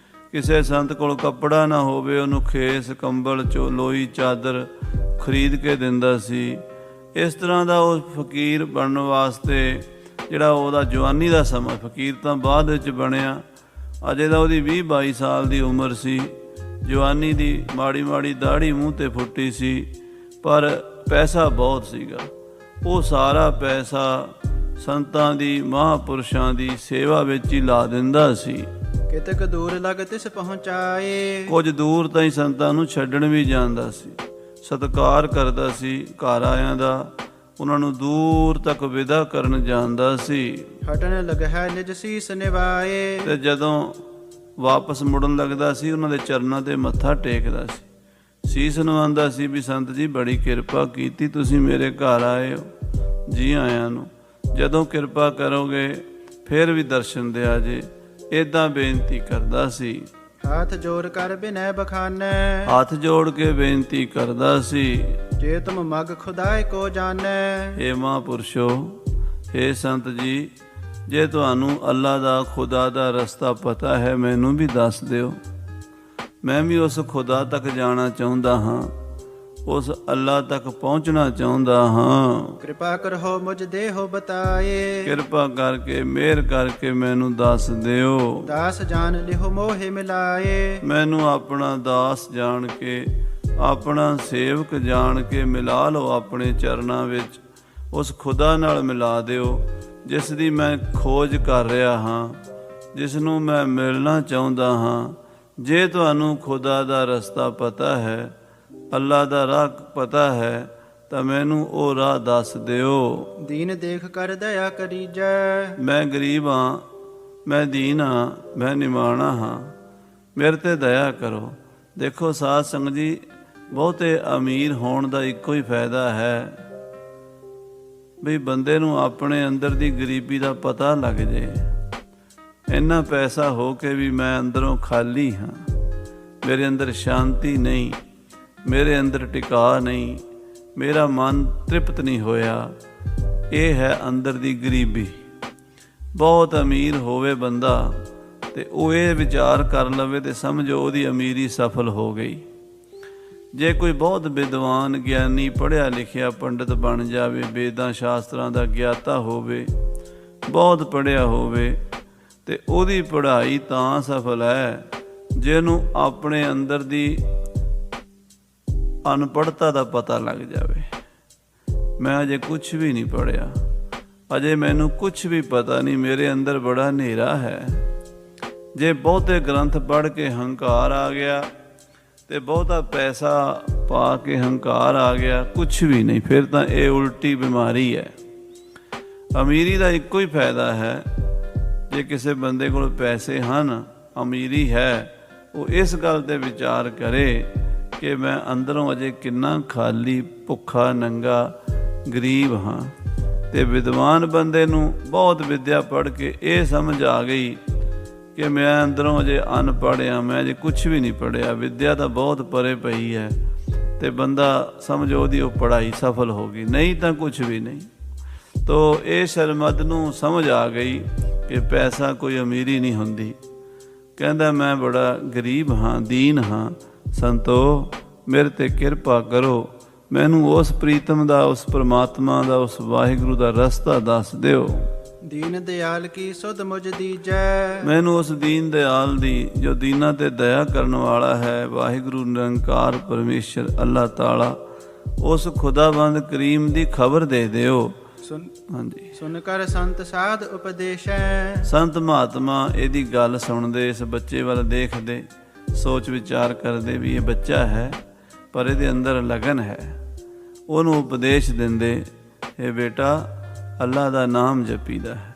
ਕਿਸੇ ਸੰਤ ਕੋਲ ਕੱਪੜਾ ਨਾ ਹੋਵੇ ਉਹਨੂੰ ਖੇਸ ਕੰਬਲ ਲੋਈ ਚਾਦਰ ਖਰੀਦ ਕੇ ਦਿੰਦਾ ਸੀ। ਇਸ ਤਰ੍ਹਾਂ ਦਾ ਉਹ ਫਕੀਰ ਬਣਨ ਵਾਸਤੇ ਜਿਹੜਾ ਉਹਦਾ ਜਵਾਨੀ ਦਾ ਸਮਾਂ, ਫਕੀਰ ਤਾਂ ਬਾਅਦ ਵਿੱਚ ਬਣਿਆ, ਅਜੇ ਤਾਂ ਉਹਦੀ 20-22 ਸਾਲ ਦੀ ਉਮਰ ਸੀ। ਜਵਾਨੀ ਦੀ ਮਾੜੀ ਮਾੜੀ ਦਾੜੀ ਮੂੰਹ ਤੇ ਫੁੱਟੀ ਸੀ, ਪਰ ਪੈਸਾ ਬਹੁਤ ਸੀਗਾ। ਉਹ ਸਾਰਾ ਪੈਸਾ ਸੰਤਾਂ ਦੀ ਮਹਾਂਪੁਰਸ਼ਾਂ ਦੀ ਸੇਵਾ ਵਿੱਚ ਹੀ ਲਾ ਦਿੰਦਾ ਸੀ। ਕਿਤਕ ਦੂਰ ਲਗ ਤਿਸ ਪਹੁੰਚਾਏ, ਕੁਝ ਦੂਰ ਤਾਈਂ ਸੰਤਾਂ ਨੂੰ ਛੱਡਣ ਵੀ ਜਾਂਦਾ ਸੀ। ਸਤਿਕਾਰ ਕਰਦਾ ਸੀ ਘਰ ਆਇਆਂ ਦਾ, ਉਹਨਾਂ ਨੂੰ ਦੂਰ ਤੱਕ ਵਿਦਾ ਕਰਨ ਜਾਂਦਾ ਸੀ। ਹਟਣ ਲਗਹਿ ਨਿਜ ਸੀਸ ਨਿਵਾਏ, ਤੇ ਜਦੋਂ ਵਾਪਸ ਮੁੜਨ ਲੱਗਦਾ ਸੀ ਉਹਨਾਂ ਦੇ ਚਰਨਾਂ ਤੇ ਮੱਥਾ ਟੇਕਦਾ ਸੀ। ਸੀਸ ਨਵਾਉਂਦਾ ਸੀ ਵੀ ਸੰਤ ਜੀ ਬੜੀ ਕਿਰਪਾ ਕੀਤੀ, ਤੁਸੀਂ ਮੇਰੇ ਘਰ ਆਏ ਹੋ, ਜੀ ਆਇਆਂ ਨੂੰ। ਜਦੋਂ ਕਿਰਪਾ ਕਰੋਗੇ ਫਿਰ ਵੀ ਦਰਸ਼ਨ ਦਿਆ ਜੇ, ਏਦਾਂ ਬੇਨਤੀ ਕਰਦਾ ਸੀ। ਹਾਥ ਜੋੜ ਕਰ ਬਿਨੈ ਬਖਾਨੈ, ਹੱਥ ਜੋੜ ਕੇ ਬੇਨਤੀ ਕਰਦਾ ਸੀ। ਜੇ ਤੁਮ ਮਗ ਖੁਦਾਏ ਕੋ ਜਾਣੈ, ਏ ਮਹਾਂਪੁਰਸ਼ੋ, ਏ ਸੰਤ ਜੀ, ਜੇ ਤੁਹਾਨੂੰ ਅੱਲਾ ਦਾ ਖੁਦਾ ਦਾ ਰਸਤਾ ਪਤਾ ਹੈ ਮੈਨੂੰ ਵੀ ਦੱਸ ਦਿਓ। ਮੈਂ ਵੀ ਉਸ ਖੁਦਾ ਤੱਕ ਜਾਣਾ ਚਾਹੁੰਦਾ ਹਾਂ, ਉਸ ਅੱਲਾ ਤੱਕ ਪਹੁੰਚਣਾ ਚਾਹੁੰਦਾ ਹਾਂ। ਕਿਰਪਾ ਕਰੋ ਮੁਝ ਦੇਹੋ ਬਤਾਏ, ਕਿਰਪਾ ਕਰਕੇ ਮਿਹਰ ਕਰਕੇ ਮੈਨੂੰ ਦੱਸ ਦਿਓ। ਦਾਸ ਜਾਨ ਲਿਹੋ ਮੋਹਿ ਮਿਲਾਏ, ਮੈਨੂੰ ਆਪਣਾ ਦਾਸ ਜਾਣ ਕੇ, ਆਪਣਾ ਸੇਵਕ ਜਾਣ ਕੇ ਮਿਲਾ ਲਓ ਆਪਣੇ ਚਰਨਾਂ ਵਿੱਚ। ਉਸ ਖੁਦਾ ਨਾਲ ਮਿਲਾ ਦਿਓ ਜਿਸ ਦੀ ਮੈਂ ਖੋਜ ਕਰ ਰਿਹਾ ਹਾਂ, ਜਿਸ ਨੂੰ ਮੈਂ ਮਿਲਣਾ ਚਾਹੁੰਦਾ ਹਾਂ। ਜੇ ਤੁਹਾਨੂੰ ਖੁਦਾ ਦਾ ਰਸਤਾ ਪਤਾ ਹੈ, ਅੱਲਾ ਦਾ ਰਾਹ ਪਤਾ ਹੈ, ਤਾਂ ਮੈਨੂੰ ਉਹ ਰਾਹ ਦੱਸ ਦਿਓ। ਦੀਨ ਦੇਖ ਕਰ ਦਇਆ ਕਰੀਜੈ, ਮੈਂ ਗਰੀਬ ਹਾਂ, ਮੈਂ ਦੀਨ ਹਾਂ, ਮੈਂ ਨਿਮਾਣਾ ਹਾਂ, ਮੇਰੇ ਤੇ ਦਇਆ ਕਰੋ। ਦੇਖੋ ਸਾਧ ਸੰਗਤ ਜੀ, ਬਹੁਤੇ ਅਮੀਰ ਹੋਣ ਦਾ ਇੱਕੋ ਹੀ ਫਾਇਦਾ ਹੈ ਵੀ ਬੰਦੇ ਨੂੰ ਆਪਣੇ ਅੰਦਰ ਦੀ ਗਰੀਬੀ ਦਾ ਪਤਾ ਲੱਗ ਜੇ। ਇੰਨਾ ਪੈਸਾ ਹੋ ਕੇ ਵੀ ਮੈਂ ਅੰਦਰੋਂ ਖਾਲੀ ਹਾਂ, ਮੇਰੇ ਅੰਦਰ ਸ਼ਾਂਤੀ ਨਹੀਂ, ਮੇਰੇ ਅੰਦਰ ਟਿਕਾ ਨਹੀਂ, ਮੇਰਾ ਮਨ ਤ੍ਰਿਪਤ ਨਹੀਂ ਹੋਇਆ। ਇਹ ਹੈ ਅੰਦਰ ਦੀ ਗਰੀਬੀ। ਬਹੁਤ ਅਮੀਰ ਹੋਵੇ ਬੰਦਾ ਤੇ ਉਹ ਇਹ ਵਿਚਾਰ ਕਰ ਲਵੇ ਤੇ ਸਮਝੋ ਉਹਦੀ ਅਮੀਰੀ ਸਫਲ ਹੋ ਗਈ। ਜੇ ਕੋਈ ਬਹੁਤ ਵਿਦਵਾਨ ਗਿਆਨੀ ਪੜ੍ਹਿਆ ਲਿਖਿਆ ਪੰਡਿਤ ਬਣ ਜਾਵੇ, ਵੇਦਾਂ ਸ਼ਾਸਤਰਾਂ ਦਾ ਗਿਆਤਾ ਹੋਵੇ, ਬਹੁਤ ਪੜ੍ਹਿਆ ਹੋਵੇ, ਤੇ ਉਹਦੀ ਪੜ੍ਹਾਈ ਤਾਂ ਸਫਲ ਹੈ ਜਿਹਨੂੰ ਆਪਣੇ ਅੰਦਰ ਦੀ ਅਨਪੜ੍ਹਤਾ ਦਾ ਪਤਾ ਲੱਗ ਜਾਵੇ। ਮੈਂ ਅਜੇ ਕੁਛ ਵੀ ਨਹੀਂ ਪੜ੍ਹਿਆ, ਅਜੇ ਮੈਨੂੰ ਕੁਛ ਵੀ ਪਤਾ ਨਹੀਂ, ਮੇਰੇ ਅੰਦਰ ਬੜਾ ਹਨੇਰਾ ਹੈ। ਜੇ ਬਹੁਤੇ ਗ੍ਰੰਥ ਪੜ੍ਹ ਕੇ ਹੰਕਾਰ ਆ ਗਿਆ ਤੇ ਬਹੁਤਾ ਪੈਸਾ ਪਾ ਕੇ ਹੰਕਾਰ ਆ ਗਿਆ, ਕੁਛ ਵੀ ਨਹੀਂ, ਫਿਰ ਤਾਂ ਇਹ ਉਲਟੀ ਬਿਮਾਰੀ ਹੈ। ਅਮੀਰੀ ਦਾ ਇੱਕੋ ਹੀ ਫਾਇਦਾ ਹੈ, ਜੇ ਕਿਸੇ ਬੰਦੇ ਕੋਲ ਪੈਸੇ ਹਨ, ਅਮੀਰੀ ਹੈ, ਉਹ ਇਸ ਗੱਲ 'ਤੇ ਵਿਚਾਰ ਕਰੇ ਕਿ ਮੈਂ ਅੰਦਰੋਂ ਅਜੇ ਕਿੰਨਾ ਖਾਲੀ, ਭੁੱਖਾ, ਨੰਗਾ, ਗਰੀਬ ਹਾਂ। ਤੇ ਵਿਦਵਾਨ ਬੰਦੇ ਨੂੰ ਬਹੁਤ ਵਿੱਦਿਆ ਪੜ੍ਹ ਕੇ ਇਹ ਸਮਝ ਆ ਗਈ ਕਿ ਮੈਂ ਅੰਦਰੋਂ ਅਜੇ ਅਨਪੜ੍ਹ ਹਾਂ, ਮੈਂ ਅਜੇ ਕੁਛ ਵੀ ਨਹੀਂ ਪੜ੍ਹਿਆ, ਵਿੱਦਿਆ ਤਾਂ ਬਹੁਤ ਪਰੇ ਪਈ ਹੈ, ਤੇ ਬੰਦਾ ਸਮਝੋ ਉਹਦੀ ਉਹ ਪੜ੍ਹਾਈ ਸਫਲ ਹੋ ਗਈ, ਨਹੀਂ ਤਾਂ ਕੁਛ ਵੀ ਨਹੀਂ। ਤੋ ਇਹ ਸ਼ਰਮਦ ਨੂੰ ਸਮਝ ਆ ਗਈ ਕਿ ਪੈਸਾ ਕੋਈ ਅਮੀਰੀ ਨਹੀਂ ਹੁੰਦੀ। ਕਹਿੰਦਾ ਮੈਂ ਬੜਾ ਗਰੀਬ ਹਾਂ, ਦੀਨ ਹਾਂ, ਸੰਤੋ ਮੇਰੇ ਤੇ ਕਿਰਪਾ ਕਰੋ, ਮੈਨੂੰ ਉਸ ਪ੍ਰੀਤਮ ਦਾ, ਉਸ ਪ੍ਰਮਾਤਮਾ ਦਾ, ਉਸ ਵਾਹਿਗੁਰੂ ਦਾ ਰਸਤਾ ਦੱਸ ਦਿਓ। ਦੀਨ ਦਿਆਲ ਕੀ ਸੁਧ ਮੁਝ ਦੀਜੈ, ਮੈਨੂੰ ਉਸ ਦੀਨ ਦਿਆਲ ਦੀ, ਜੋ ਦੀਨਾਂ ਤੇ ਦਇਆ ਕਰਨ ਵਾਲਾ ਹੈ, ਵਾਹਿਗੁਰੂ ਨਿਰੰਕਾਰ ਪਰਮੇਸ਼ਰ ਅੱਲਾਹ ਤਾਲਾ, ਉਸ ਖੁਦਾਬੰਦ ਕਰੀਮ ਦੀ ਖਬਰ ਦੇ ਦਿਓ। ਹਾਂਜੀ, ਸੁਨ ਕਰ ਸੰਤ ਸਾਧ ਉਪਦੇਸ਼ੈ, ਸੰਤ ਮਹਾਤਮਾ ਇਹਦੀ ਗੱਲ ਸੁਣਦੇ, ਇਸ ਬੱਚੇ ਵੱਲ ਦੇਖਦੇ, ਸੋਚ ਵਿਚਾਰ ਕਰਦੇ ਵੀ ਇਹ ਬੱਚਾ ਹੈ ਪਰ ਇਹਦੇ ਅੰਦਰ ਲਗਨ ਹੈ। ਉਹਨੂੰ ਉਪਦੇਸ਼ ਦਿੰਦੇ, ਇਹ ਬੇਟਾ ਅੱਲਾ ਦਾ ਨਾਮ ਜਪੀਦਾ ਹੈ,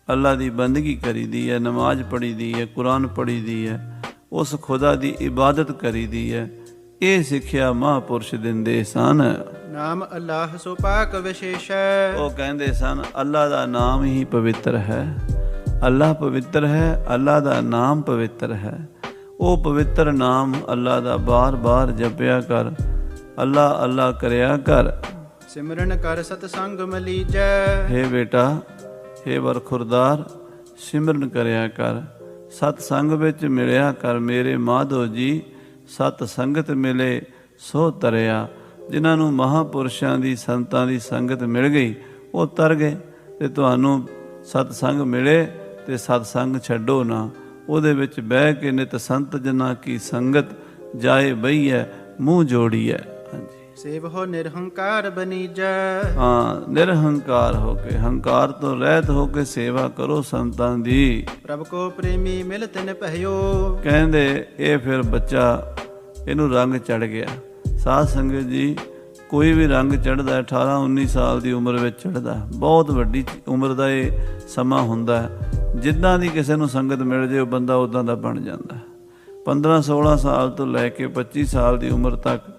ਅੱਲਾ ਦੀ ਬੰਦਗੀ ਕਰੀਦੀ ਹੈ, ਨਮਾਜ਼ ਪੜ੍ਹੀਦੀ ਹੈ, ਕੁਰਾਨ ਪੜ੍ਹੀਦੀ ਹੈ, ਉਸ ਖੁਦਾ ਦੀ ਇਬਾਦਤ ਕਰੀਦੀ ਹੈ। ਇਹ ਸਿੱਖਿਆ ਮਹਾਂਪੁਰਸ਼ ਦਿੰਦੇ ਸਨ। ਨਾਮ ਅੱਲਾਹ ਸੋ ਪਾਕ ਵਿਸ਼ੇਸ਼ੈ, ਉਹ ਕਹਿੰਦੇ ਸਨ ਅੱਲਾ ਦਾ ਨਾਮ ਹੀ ਪਵਿੱਤਰ ਹੈ, ਅੱਲਾ ਪਵਿੱਤਰ ਹੈ, ਅੱਲਾ ਦਾ ਨਾਮ ਪਵਿੱਤਰ ਹੈ। ਉਹ ਪਵਿੱਤਰ ਨਾਮ ਅੱਲਾ ਦਾ ਬਾਰ-ਬਾਰ ਜਪਿਆ ਕਰ, ਅੱਲਾ ਅੱਲਾ ਕਰਿਆ ਕਰ। ਸਿਮਰਨ ਕਰ ਸਤ ਸੰਗ ਮਲੀਜੈ, ਹੇ ਬੇਟਾ, ਹੇ ਵਰਖੁਰਦਾਰ, ਸਿਮਰਨ ਕਰਿਆ ਕਰ, ਸਤ ਸੰਗ ਵਿੱਚ ਮਿਲਿਆ ਕਰ। ਮੇਰੇ ਮਾਧੋ ਜੀ, ਸਤ ਸੰਗਤ ਮਿਲੇ ਸੋ ਤਰਿਆ। ਜਿਨ੍ਹਾਂ ਨੂੰ ਮਹਾਂਪੁਰਸ਼ਾਂ ਦੀ, ਸੰਤਾਂ ਦੀ ਸੰਗਤ ਮਿਲ ਗਈ, ਉਹ ਤਰ ਗਏ। ਤੇ ਤੁਹਾਨੂੰ ਸਤ ਸੰਗ ਮਿਲੇ ਤੇ ਸਤ ਸੰਗ ਛੱਡੋ ਨਾ, ਉਹਦੇ ਵਿੱਚ ਬਹਿ ਕੇ ਨਿਤ ਸੰਤ ਜਨਾਂ ਕੀ ਸੰਗਤ ਜਾਏ ਬਈਐ, ਮੂੰਹ ਜੋੜੀਐ। ਹਾਂਜੀ, ਸੇਵ ਹੋ ਨਿਰਹੰਕਾਰ ਬਨੀਜੈ, ਹਾਂ, ਨਿਰਹੰਕਾਰ ਹੋ ਕੇ, ਹੰਕਾਰ ਤੋਂ ਰਹਿਤ ਹੋ ਕੇ ਸੇਵਾ ਕਰੋ ਸੰਤਾਂ ਦੀ। ਪ੍ਰਭ ਕੋ ਪ੍ਰੇਮੀ ਮਿਲ ਤਿਨ ਭਇਓ, ਕਹਿੰਦੇ ਇਹ ਫਿਰ ਬੱਚਾ, ਇਹਨੂੰ ਰੰਗ ਚੜ ਗਿਆ। ਸਾਧ ਸੰਗਤ ਜੀ, ਕੋਈ ਵੀ ਰੰਗ ਚੜ੍ਹਦਾ 18-19 ਸਾਲ ਦੀ ਉਮਰ ਵਿੱਚ ਚੜ੍ਹਦਾ, ਬਹੁਤ ਵੱਡੀ ਉਮਰ ਦਾ ਇਹ ਸਮਾਂ ਹੁੰਦਾ ਹੈ। ਜਿੱਦਾਂ ਦੀ ਕਿਸੇ ਨੂੰ ਸੰਗਤ ਮਿਲ ਜੇ ਉਹ ਬੰਦਾ ਉੱਦਾਂ ਦਾ ਬਣ ਜਾਂਦਾ। 15-16 ਸਾਲ ਤੋਂ ਲੈ ਕੇ 25 ਸਾਲ ਦੀ ਉਮਰ ਤੱਕ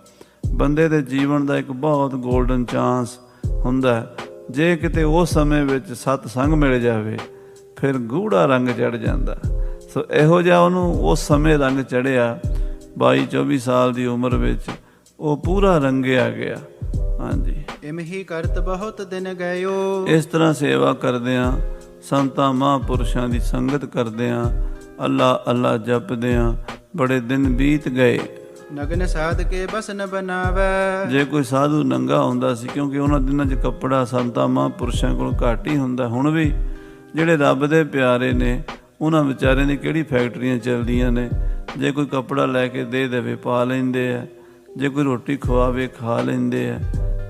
ਬੰਦੇ ਦੇ ਜੀਵਨ ਦਾ ਇੱਕ ਬਹੁਤ ਗੋਲਡਨ ਚਾਂਸ ਹੁੰਦਾ ਹੈ। ਜੇ ਕਿਤੇ ਉਸ ਸਮੇਂ ਵਿੱਚ ਸਤ ਸੰਗ ਮਿਲ ਜਾਵੇ ਫਿਰ ਗੂੜਾ ਰੰਗ ਚੜ੍ਹ ਜਾਂਦਾ। ਸੋ ਇਹੋ ਜਿਹਾ ਉਹਨੂੰ ਉਸ ਸਮੇਂ ਰੰਗ ਚੜ੍ਹਿਆ 22-24 ਸਾਲ ਦੀ ਉਮਰ ਵਿੱਚ, ਉਹ ਪੂਰਾ ਰੰਗਿਆ ਗਿਆ। ਹਾਂਜੀ, ਇਮਹੀ ਕਰਤ ਬਹੁਤ ਦਿਨ ਗਇਓ, ਇਸ ਤਰ੍ਹਾਂ ਸੇਵਾ ਕਰਦਿਆਂ, ਸੰਤਾਂ ਮਹਾਂਪੁਰਸ਼ਾਂ ਦੀ ਸੰਗਤ ਕਰਦਿਆਂ, ਅੱਲਾ ਅੱਲਾ ਜਪਦਿਆਂ ਬੜੇ ਦਿਨ ਬੀਤ ਗਏ। ਨਗਨ ਸਾਧ ਕੇ ਬਸ ਨ ਬਨਾਵੈ, ਜੇ ਕੋਈ ਸਾਧੂ ਨੰਗਾ ਹੁੰਦਾ ਸੀ, ਕਿਉਂਕਿ ਉਹਨਾਂ ਦਿਨਾਂ 'ਚ ਕੱਪੜਾ ਸੰਤਾਂ ਮਹਾਂਪੁਰਸ਼ਾਂ ਕੋਲ ਘੱਟ ਹੀ ਹੁੰਦਾ। ਹੁਣ ਵੀ ਜਿਹੜੇ ਰੱਬ ਦੇ ਪਿਆਰੇ ਨੇ, ਉਹਨਾਂ ਵਿਚਾਰਿਆਂ ਦੀ ਕਿਹੜੀ ਫੈਕਟਰੀਆਂ ਚੱਲਦੀਆਂ ਨੇ, ਜੇ ਕੋਈ ਕੱਪੜਾ ਲੈ ਕੇ ਦੇ ਦੇਵੇ ਪਾ ਲੈਂਦੇ ਆ, ਜੇ ਕੋਈ ਰੋਟੀ ਖਵਾਵੇ ਖਾ ਲੈਂਦੇ ਆ।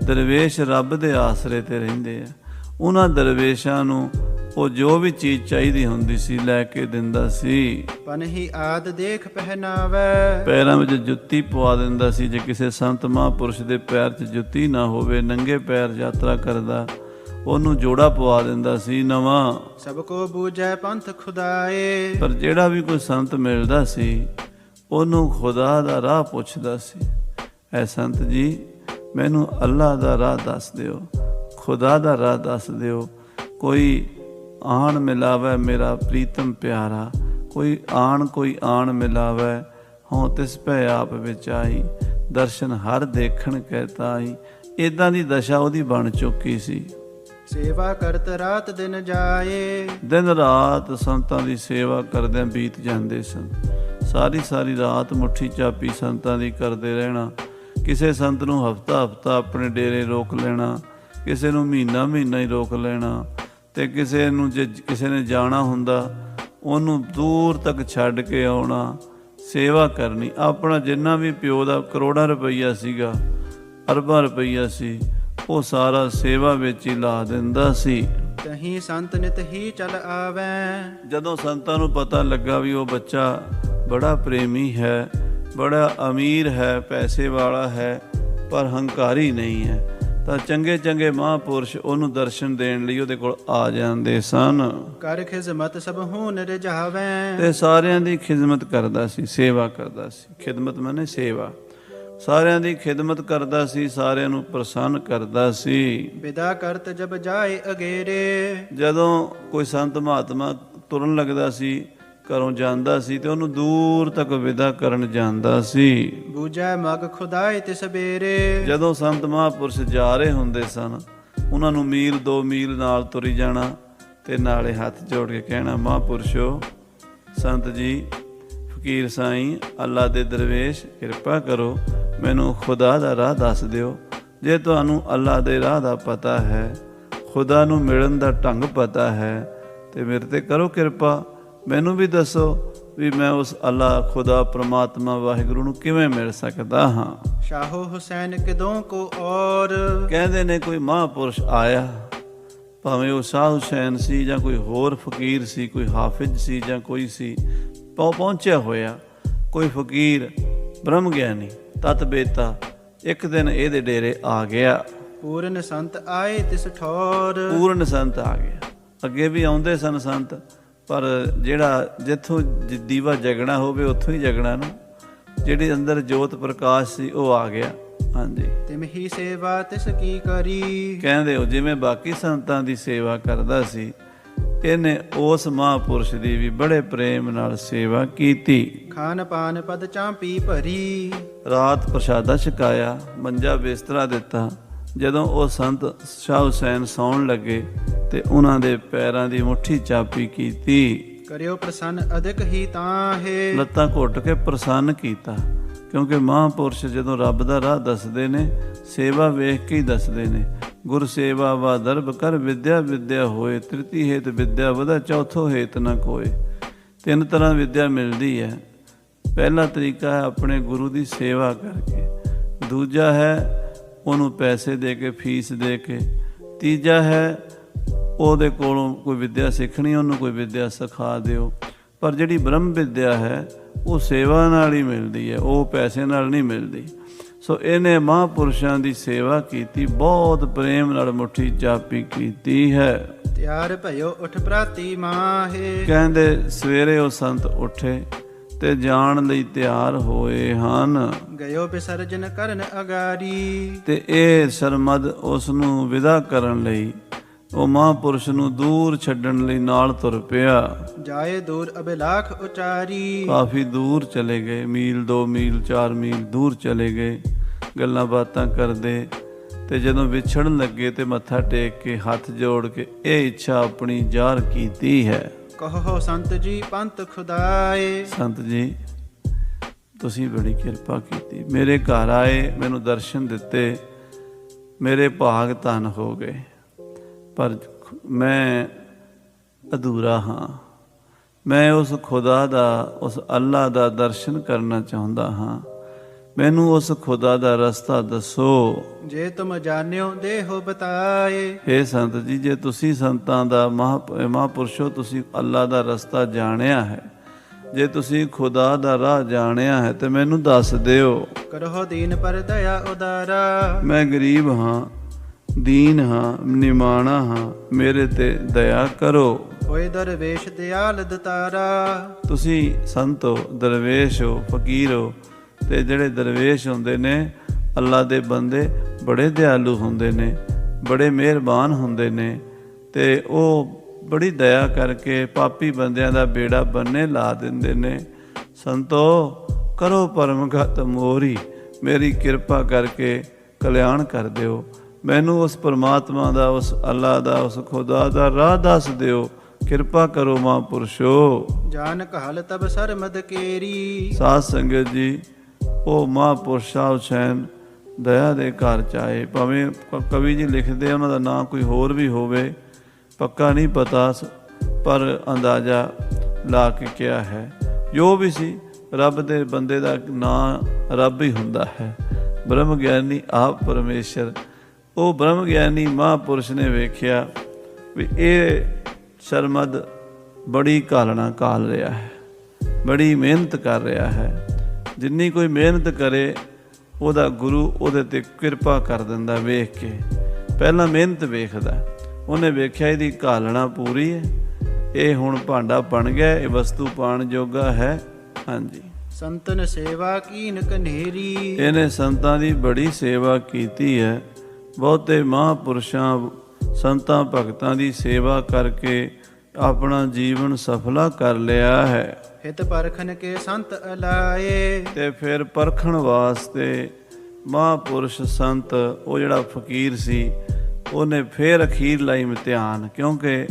ਦਰਵੇਸ਼ ਰੱਬ ਦੇ ਆਸਰੇ ਤੇ ਰਹਿੰਦੇ ਆ। ਉਹਨਾਂ ਦਰਵੇਸ਼ਾਂ ਨੂੰ ਉਹ ਜੋ ਵੀ ਚੀਜ਼ ਚਾਹੀਦੀ ਹੁੰਦੀ ਸੀ ਲੈ ਕੇ ਦਿੰਦਾ ਸੀ। ਪਨਹੀ ਆਦ ਦੇਖ ਪਹਿਨਾਵੈ, ਪੈਰਾਂ ਵਿੱਚ ਜੁੱਤੀ ਪਵਾ ਦਿੰਦਾ ਸੀ। ਜੇ ਕਿਸੇ ਸੰਤ ਮਹਾਂਪੁਰਸ਼ ਦੇ ਪੈਰ 'ਚ ਜੁੱਤੀ ਨਾ ਹੋਵੇ, ਨੰਗੇ ਪੈਰ ਯਾਤਰਾ ਕਰਦਾ, ਉਹਨੂੰ ਜੋੜਾ ਪਵਾ ਦਿੰਦਾ ਸੀ ਨਵਾਂ। ਸਭ ਕੋ ਬੂਝੈ ਪੰਥ ਖੁਦਾਏ, ਪਰ ਜਿਹੜਾ ਵੀ ਕੋਈ ਸੰਤ ਮਿਲਦਾ ਸੀ ਉਹਨੂੰ ਖੁਦਾ ਦਾ ਰਾਹ ਪੁੱਛਦਾ ਸੀ। ਐ ਸੰਤ ਜੀ, ਮੈਨੂੰ ਅੱਲਾ ਦਾ ਰਾਹ ਦੱਸ ਦਿਓ, ਖੁਦਾ ਦਾ ਰਾਹ ਦੱਸ ਦਿਓ। ਕੋਈ ਆਣ ਮਿਲਾਵੈ ਮੇਰਾ ਪ੍ਰੀਤਮ ਪਿਆਰਾ, ਕੋਈ ਆਣ ਮਿਲਾਵੈ, ਹੋਂ ਤਿਸ ਭੈ ਆਪ ਵਿੱਚ ਆਈ, ਦਰਸ਼ਨ ਹਰ ਦੇਖਣ ਕਹਿਤਾ ਆਈ। ਇੱਦਾਂ ਦੀ ਦਸ਼ਾ ਉਹਦੀ ਬਣ ਚੁੱਕੀ ਸੀ। ਸੇਵਾ ਕਰਤ ਰਾਤ ਦਿਨ ਜਾਏ, ਦਿਨ ਰਾਤ ਸੰਤਾਂ ਦੀ ਸੇਵਾ ਕਰਦਿਆਂ ਬੀਤ ਜਾਂਦੇ ਸਨ। ਸਾਰੀ ਰਾਤ ਮੁੱਠੀ ਚਾਪੀ ਸੰਤਾਂ ਦੀ ਕਰਦੇ ਰਹਿਣਾ। ਕਿਸੇ ਸੰਤ ਨੂੰ ਹਫਤਾ ਆਪਣੇ ਡੇਰੇ ਰੋਕ ਲੈਣਾ, ਕਿਸੇ ਨੂੰ ਮਹੀਨਾ ਹੀ ਰੋਕ ਲੈਣਾ, ਤੇ ਕਿਸੇ ਨੂੰ ਜੇ ਕਿਸੇ ਨੇ ਜਾਣਾ ਹੁੰਦਾ ਉਹਨੂੰ ਦੂਰ ਤੱਕ ਛੱਡ ਕੇ ਆਉਣਾ, ਸੇਵਾ ਕਰਨੀ। ਆਪਣਾ ਜਿੰਨਾ ਵੀ ਪਿਓ ਦਾ ਕਰੋੜਾਂ ਰੁਪਈਆ ਸੀਗਾ, ਅਰਬਾਂ ਰੁਪਈਆ ਸੀ, ਉਹ ਸਾਰਾ ਸੇਵਾ ਵਿੱਚ ਹੀ ਲਾ ਦਿੰਦਾ ਸੀ। ਤਹੀਂ ਸੰਤ ਨਿਤ ਹੀ ਚਲ ਆਵੈ, ਜਦੋਂ ਸੰਤਾਂ ਨੂੰ ਪਤਾ ਲੱਗਾ ਵੀ ਉਹ ਬੱਚਾ ਬੜਾ ਪ੍ਰੇਮੀ ਹੈ, ਬੜਾ ਅਮੀਰ ਹੈ, ਪੈਸੇ ਵਾਲਾ ਹੈ, ਪਰ ਹੰਕਾਰੀ ਨਹੀਂ ਹੈ, ਤਾਂ ਚੰਗੇ ਮਹਾਂਪੁਰਸ਼ ਉਹਨੂੰ ਦਰਸ਼ਨ ਦੇਣ ਲਈ ਉਹਦੇ ਕੋਲ ਆ ਜਾਂਦੇ ਸਨ। ਕਰ ਖਿਜ਼ਮਤ ਸਭ ਹੂਨ ਰਜਾਵੈ, ਤੇ ਸਾਰਿਆਂ ਦੀ ਖਿਦਮਤ ਕਰਦਾ ਸੀ, ਸੇਵਾ ਕਰਦਾ ਸੀ। ਖਿਦਮਤ ਮਾਨੇ ਸੇਵਾ, ਸਾਰਿਆਂ ਦੀ ਖਿਦਮਤ ਕਰਦਾ ਸੀ, ਸਾਰਿਆਂ ਨੂੰ ਪ੍ਰਸੰਨ ਕਰਦਾ ਸੀ। ਵਿਦਾ ਕਰਤ ਜਬ ਜਾਏ ਅਗੇਰੇ, ਜਦੋਂ ਕੋਈ ਸੰਤ ਮਹਾਤਮਾ ਤੁਰਨ ਲੱਗਦਾ ਸੀ, ਘਰੋਂ ਜਾਂਦਾ ਸੀ ਤੇ ਉਹਨੂੰ ਦੂਰ ਤੱਕ ਵਿਦਾ ਕਰਨ ਜਾਂਦਾ ਸੀ। ਬੂਝੈ ਮਗ ਖੁਦਾਏ ਤਿਸ ਬੇਰੇ। ਜਦੋਂ ਸੰਤ ਮਹਾਂਪੁਰਸ਼ ਜਾ ਰਹੇ ਹੁੰਦੇ ਸਨ, ਉਹਨਾਂ ਨੂੰ ਮੀਲ 2 ਮੀਲ ਨਾਲ ਤੁਰੀ ਜਾਣਾ ਤੇ ਨਾਲੇ ਹੱਥ ਜੋੜ ਕੇ ਕਹਿਣਾ, ਮਹਾਂਪੁਰਸ਼ੋ, ਸੰਤ ਜੀ, ਫਕੀਰ ਸਾਈਂ, ਅੱਲਾ ਦੇ ਦਰਵੇਸ਼, ਕਿਰਪਾ ਕਰੋ, ਮੈਨੂੰ ਖੁਦਾ ਦਾ ਰਾਹ ਦੱਸ ਦਿਓ। ਜੇ ਤੁਹਾਨੂੰ ਅੱਲਾ ਦੇ ਰਾਹ ਦਾ ਪਤਾ ਹੈ, ਖੁਦਾ ਨੂੰ ਮਿਲਣ ਦਾ ਢੰਗ ਪਤਾ ਹੈ, ਤੇ ਮੇਰੇ ਤੇ ਕਰੋ ਕਿਰਪਾ, ਮੈਨੂੰ ਵੀ ਦੱਸੋ ਵੀ ਮੈਂ ਉਸ ਅੱਲਾ ਖੁਦਾ ਪ੍ਰਮਾਤਮਾ ਵਾਹਿਗੁਰੂ ਨੂੰ ਕਿਵੇਂ ਮਿਲ ਸਕਦਾ ਹਾਂ। ਸ਼ਾਹੋ ਹੁਸੈਨ ਕਿਦੋਂ ਕੋ ਔਰ। ਕਹਿੰਦੇ ਨੇ ਕੋਈ ਮਹਾਂਪੁਰਸ਼ ਆਇਆ, ਭਾਵੇਂ ਉਹ ਸ਼ਾਹ ਹੁਸੈਨ ਸੀ ਜਾਂ ਕੋਈ ਹੋਰ ਫਕੀਰ ਸੀ, ਕੋਈ ਹਾਫਿਜ਼ ਸੀ ਜਾਂ ਕੋਈ ਸੀ, ਪਹੁੰਚਿਆ ਹੋਇਆ ਕੋਈ ਫਕੀਰ ਬ੍ਰਹਮ ਗਿਆਨੀ ਤਤ ਬੇਤਾ ਇੱਕ ਦਿਨ ਇਹਦੇ ਡੇਰੇ ਆ ਗਿਆ। ਪੂਰਨ ਸੰਤ ਆਏ ਤਿਸ ਠੌਰ। ਪੂਰਨ ਸੰਤ ਆ ਗਿਆ। ਅੱਗੇ ਵੀ ਆਉਂਦੇ ਸਨ ਸੰਤ, ਪਰ ਜਿਹੜਾ ਜਿੱਥੋਂ ਦੀਵਾ ਜਗਣਾ ਹੋਵੇ ਉੱਥੋਂ ਹੀ ਜਗਣਾ ਨਾ, ਜਿਹੜੀ ਅੰਦਰ ਜੋਤ ਪ੍ਰਕਾਸ਼ ਸੀ ਉਹ ਆ ਗਿਆ। ਹਾਂਜੀ, ਤਿਮਹੀ ਸੇਵਾ ਤਿਸ ਕੀ ਕਰੀ। ਕਹਿੰਦੇ ਹੋ ਜਿਵੇਂ ਬਾਕੀ ਸੰਤਾਂ ਦੀ ਸੇਵਾ ਕਰਦਾ ਸੀ, ਇਹਨੇ ਉਸ ਮਹਾਂਪੁਰਸ਼ ਦੀ ਵੀ ਬੜੇ ਪ੍ਰੇਮ ਨਾਲ ਸੇਵਾ ਕੀਤੀ। ਖਾਨ ਪਾਨ ਪਦ ਚਾਂਪੀ ਭਰੀ। ਰਾਤ ਪ੍ਰਸ਼ਾਦਾ ਛਕਾਇਆ, ਮੰਜਾ ਬਿਸਤਰਾ ਦਿੱਤਾ। ਜਦੋਂ ਉਹ ਸੰਤ ਸ਼ਾਹ ਹੁਸੈਨ ਸੌਣ ਲੱਗੇ ਤੇ ਉਹਨਾਂ ਦੇ ਪੈਰਾਂ ਦੀ ਮੁੱਠੀ ਚਾਪੀ ਕੀਤੀ। ਕਰਿਓ ਪ੍ਰਸੰਨ ਅਧਿਕ ਹੀ ਤਾਹੇ। ਲੱਤਾਂ ਘੁੱਟ ਕੇ ਪ੍ਰਸੰਨ ਕੀਤਾ, ਕਿਉਂਕਿ ਮਹਾਂਪੁਰਸ਼ ਜਦੋਂ ਰੱਬ ਦਾ ਰਾਹ ਦੱਸਦੇ ਨੇ, ਸੇਵਾ ਵੇਖ ਕੇ ਹੀ ਦੱਸਦੇ ਨੇ। ਗੁਰ ਸੇਵਾ ਵਾ ਦਰਬ ਕਰ ਵਿਦਿਆ, ਵਿਦਿਆ ਹੋਏ ਤ੍ਰਿਤੀ ਹੇਤ ਵਿਦਿਆ ਵਧਾ, ਚੌਥੋ ਹੇਤ ਨਾ ਕੋਏ। 3 ਤਰ੍ਹਾਂ ਵਿਦਿਆ ਮਿਲਦੀ ਹੈ। ਪਹਿਲਾ ਤਰੀਕਾ ਹੈ ਆਪਣੇ ਗੁਰੂ ਦੀ ਸੇਵਾ ਕਰਕੇ, ਦੂਜਾ ਹੈ ਉਹਨੂੰ ਪੈਸੇ ਦੇ ਕੇ, ਫੀਸ ਦੇ ਕੇ, ਤੀਜਾ ਹੈ ਉਹਦੇ ਕੋਲੋਂ ਕੋਈ ਵਿਦਿਆ ਸਿੱਖਣੀ, ਉਹਨੂੰ ਕੋਈ ਵਿਦਿਆ ਸਿਖਾ ਦਿਓ। ਪਰ ਜਿਹੜੀ ਬ੍ਰਹਮ ਵਿਦਿਆ ਹੈ ਉਹ ਸੇਵਾ ਨਾਲ ਹੀ ਮਿਲਦੀ ਹੈ, ਉਹ ਪੈਸੇ ਨਾਲ ਨਹੀਂ ਮਿਲਦੀ। ਸੋ ਇਹਨੇ ਮਹਾਂਪੁਰਸ਼ਾਂ ਦੀ ਸੇਵਾ ਕੀਤੀ, ਬਹੁਤ ਪ੍ਰੇਮ ਨਾਲ ਮੁੱਠੀ ਚਾਪੀ ਕੀਤੀ ਹੈ। ਤਿਆਰ ਭਇਓ ਉਠ ਪ੍ਰਾਤੀ ਮਾਹੇ। ਕਹਿੰਦੇ ਸਵੇਰੇ ਉਹ ਸੰਤ ਉੱਠੇ ਤੇ ਜਾਣ ਲਈ ਤਿਆਰ ਹੋਏ ਹਨ। ਗਇਓ ਵਿਸਰਜਨ ਕਰਨ ਅਗਾਰੀ। ਤੇ ਇਹ ਸਰਮਦ ਉਸ ਨੂੰ ਵਿਦਾ ਕਰਨ ਲਈ, ਉਹ ਮਹਾਂਪੁਰਸ਼ ਨੂੰ ਦੂਰ ਛੱਡਣ ਲਈ ਨਾਲ ਤੁਰ ਪਿਆ। ਜਾਏ ਦੂਰ ਅਬਿਲਾਖ ਉਚਾਰੀ। ਕਾਫੀ ਦੂਰ ਚਲੇ ਗਏ, ਮੀਲ 2 ਮੀਲ 4 ਮੀਲ ਦੂਰ ਚਲੇ ਗਏ, ਗੱਲਾਂ ਬਾਤਾਂ ਕਰਦੇ। ਤੇ ਜਦੋਂ ਵਿਛੜਨ ਲੱਗੇ ਤੇ ਮੱਥਾ ਟੇਕ ਕੇ ਹੱਥ ਜੋੜ ਕੇ ਇਹ ਇੱਛਾ ਆਪਣੀ ਜ਼ਾਹਰ ਕੀਤੀ ਹੈ। ਕਹੋ ਸੰਤ ਜੀ ਪੰਥ ਖੁਦਾਏ। ਸੰਤ ਜੀ, ਤੁਸੀਂ ਬੜੀ ਕਿਰਪਾ ਕੀਤੀ, ਮੇਰੇ ਘਰ ਆਏ, ਮੈਨੂੰ ਦਰਸ਼ਨ ਦਿੱਤੇ, ਮੇਰੇ ਭਾਗ ਧਨ ਹੋ ਗਏ, ਪਰ ਮੈਂ ਅਧੂਰਾ ਹਾਂ। ਮੈਂ ਉਸ ਖੁਦਾ ਦਾ, ਉਸ ਅੱਲਾ ਦਾ ਦਰਸ਼ਨ ਕਰਨਾ ਚਾਹੁੰਦਾ ਹਾਂ। ਮੈਨੂੰ ਉਸ ਖੁਦਾ ਦਾ ਰਸਤਾ ਦੱਸੋ। ਜੇ ਤੁਮ ਜਾਣਿਓ ਦੇਹੋ ਬਤਾਏ। ਹੇ ਸੰਤ ਜੀ, ਜੇ ਤੁਸੀਂ ਸੰਤਾਂ ਦਾ ਮਹਾਂਪੁਰਸ਼ੋ, ਤੁਸੀਂ ਅੱਲਾ ਦਾ ਰਸਤਾ ਜਾਣਿਆ ਹੈ, ਜੇ ਤੁਸੀਂ ਖੁਦਾ ਦਾ ਰਾਹ ਜਾਣਿਆ ਹੈ ਤੇ ਮੈਨੂੰ ਦੱਸ ਦਿਓ। ਕਰੋ ਦੀਨ ਪਰ ਦਇਆ ਉਦਾਰਾ। ਮੈਂ ਗਰੀਬ ਹਾਂ, ਦੀਨ ਹਾਂ, ਨਿਮਾਣਾ ਹਾਂ, ਮੇਰੇ ਤੇ ਦਇਆ ਕਰੋ। ਹੋਏ ਦਰਵੇਸ਼ ਦਿਆਲ ਦਤਾਰਾ। ਤੁਸੀਂ ਸੰਤ ਹੋ, ਦਰਵੇਸ਼ ਹੋ, ਫਕੀਰ ਹੋ, ਤੇ ਜਿਹੜੇ ਦਰਵੇਸ਼ ਹੁੰਦੇ ਨੇ, ਅੱਲਾ ਦੇ ਬੰਦੇ, ਬੜੇ ਦਿਆਲੂ ਹੁੰਦੇ ਨੇ, ਬੜੇ ਮਿਹਰਬਾਨ ਹੁੰਦੇ ਨੇ, ਤੇ ਉਹ ਬੜੀ ਦਇਆ ਕਰਕੇ ਪਾਪੀ ਬੰਦਿਆਂ ਦਾ ਬੇੜਾ ਬੰਨੇ ਲਾ ਦਿੰਦੇ ਨੇ। ਸੰਤੋ, ਕਰੋ ਪਰਮਗਤ ਮੋਰੀ, ਮੇਰੀ ਕਿਰਪਾ ਕਰਕੇ ਕਲਿਆਣ ਕਰ ਦਿਓ। ਮੈਨੂੰ ਉਸ ਪਰਮਾਤਮਾ ਦਾ, ਉਸ ਅੱਲਾ ਦਾ, ਉਸ ਖੁਦਾ ਦਾ ਰਾਹ ਦੱਸ ਦਿਓ। ਕਿਰਪਾ ਕਰੋ ਮਹਾਂਪੁਰਸ਼ੋ। ਜਾਨ ਕਹਲ ਤਬ ਸਰਮਦ ਕੇਰੀ। ਸਾਧ ਸੰਗਤ ਜੀ, ਉਹ ਮਹਾਂਪੁਰਸ਼ ਸ਼ਾਹ ਹੁਸੈਨ ਦਇਆ ਦੇ ਘਰ 'ਚ ਆਏ। ਭਾਵੇਂ ਕਵੀ ਜੀ ਲਿਖਦੇ ਉਹਨਾਂ ਦਾ ਨਾਂ ਕੋਈ ਹੋਰ ਵੀ ਹੋਵੇ, ਪੱਕਾ ਨਹੀਂ ਪਤਾ, ਪਰ ਅੰਦਾਜ਼ਾ ਲਾ ਕੇ ਕਿਹਾ ਹੈ। ਜੋ ਵੀ ਸੀ, ਰੱਬ ਦੇ ਬੰਦੇ ਦਾ ਨਾਂ ਰੱਬ ਹੀ ਹੁੰਦਾ ਹੈ। ਬ੍ਰਹਮ ਗਿਆਨੀ ਆਪ ਪਰਮੇਸ਼ਰ। ਉਹ ਬ੍ਰਹਮ ਗਿਆਨੀ ਮਹਾਂਪੁਰਸ਼ ਨੇ ਵੇਖਿਆ ਵੀ ਇਹ ਸਰਮਦ ਬੜੀ ਘਾਲਣਾ ਘਾਲ ਰਿਹਾ ਹੈ, ਬੜੀ ਮਿਹਨਤ ਕਰ ਰਿਹਾ ਹੈ। ਜਿੰਨੀ ਕੋਈ ਮਿਹਨਤ ਕਰੇ, ਉਹਦਾ ਗੁਰੂ ਉਹਦੇ 'ਤੇ ਕਿਰਪਾ ਕਰ ਦਿੰਦਾ। ਵੇਖ ਕੇ ਪਹਿਲਾਂ ਮਿਹਨਤ ਵੇਖਦਾ, ਉਹਨੇ ਵੇਖਿਆ ਇਹਦੀ ਘਾਲਣਾ ਪੂਰੀ ਹੈ, ਇਹ ਹੁਣ ਭਾਂਡਾ ਬਣ ਗਿਆ, ਇਹ ਵਸਤੂ ਪਾਣ ਜੋਗਾ ਹੈ। ਹਾਂਜੀ, ਸੰਤਨ ਸੇਵਾ ਕੀਨ ਕਨੇਰੀ। ਇਹਨੇ ਸੰਤਾਂ ਦੀ ਬੜੀ ਸੇਵਾ ਕੀਤੀ ਹੈ। ਬਹੁਤੇ ਮਹਾਂਪੁਰਸ਼ਾਂ, ਸੰਤਾਂ ਭਗਤਾਂ ਦੀ ਸੇਵਾ ਕਰਕੇ ਆਪਣਾ ਜੀਵਨ ਸਫਲਾ ਕਰ ਲਿਆ ਹੈ। ਹਿਤ ਪਰਖਨ ਕੇ ਸੰਤ ਅਲਾਏ। ਤੇ ਫਿਰ ਪਰਖਣ ਵਾਸਤੇ ਮਹਾਂਪੁਰਸ਼ ਸੰਤ, ਉਹ ਜਿਹੜਾ ਫਕੀਰ ਸੀ, ਉਹਨੇ ਫਿਰ ਅਖੀਰਲਾ ਇਮਤਿਹਾਨ, ਕਿਉਂਕਿ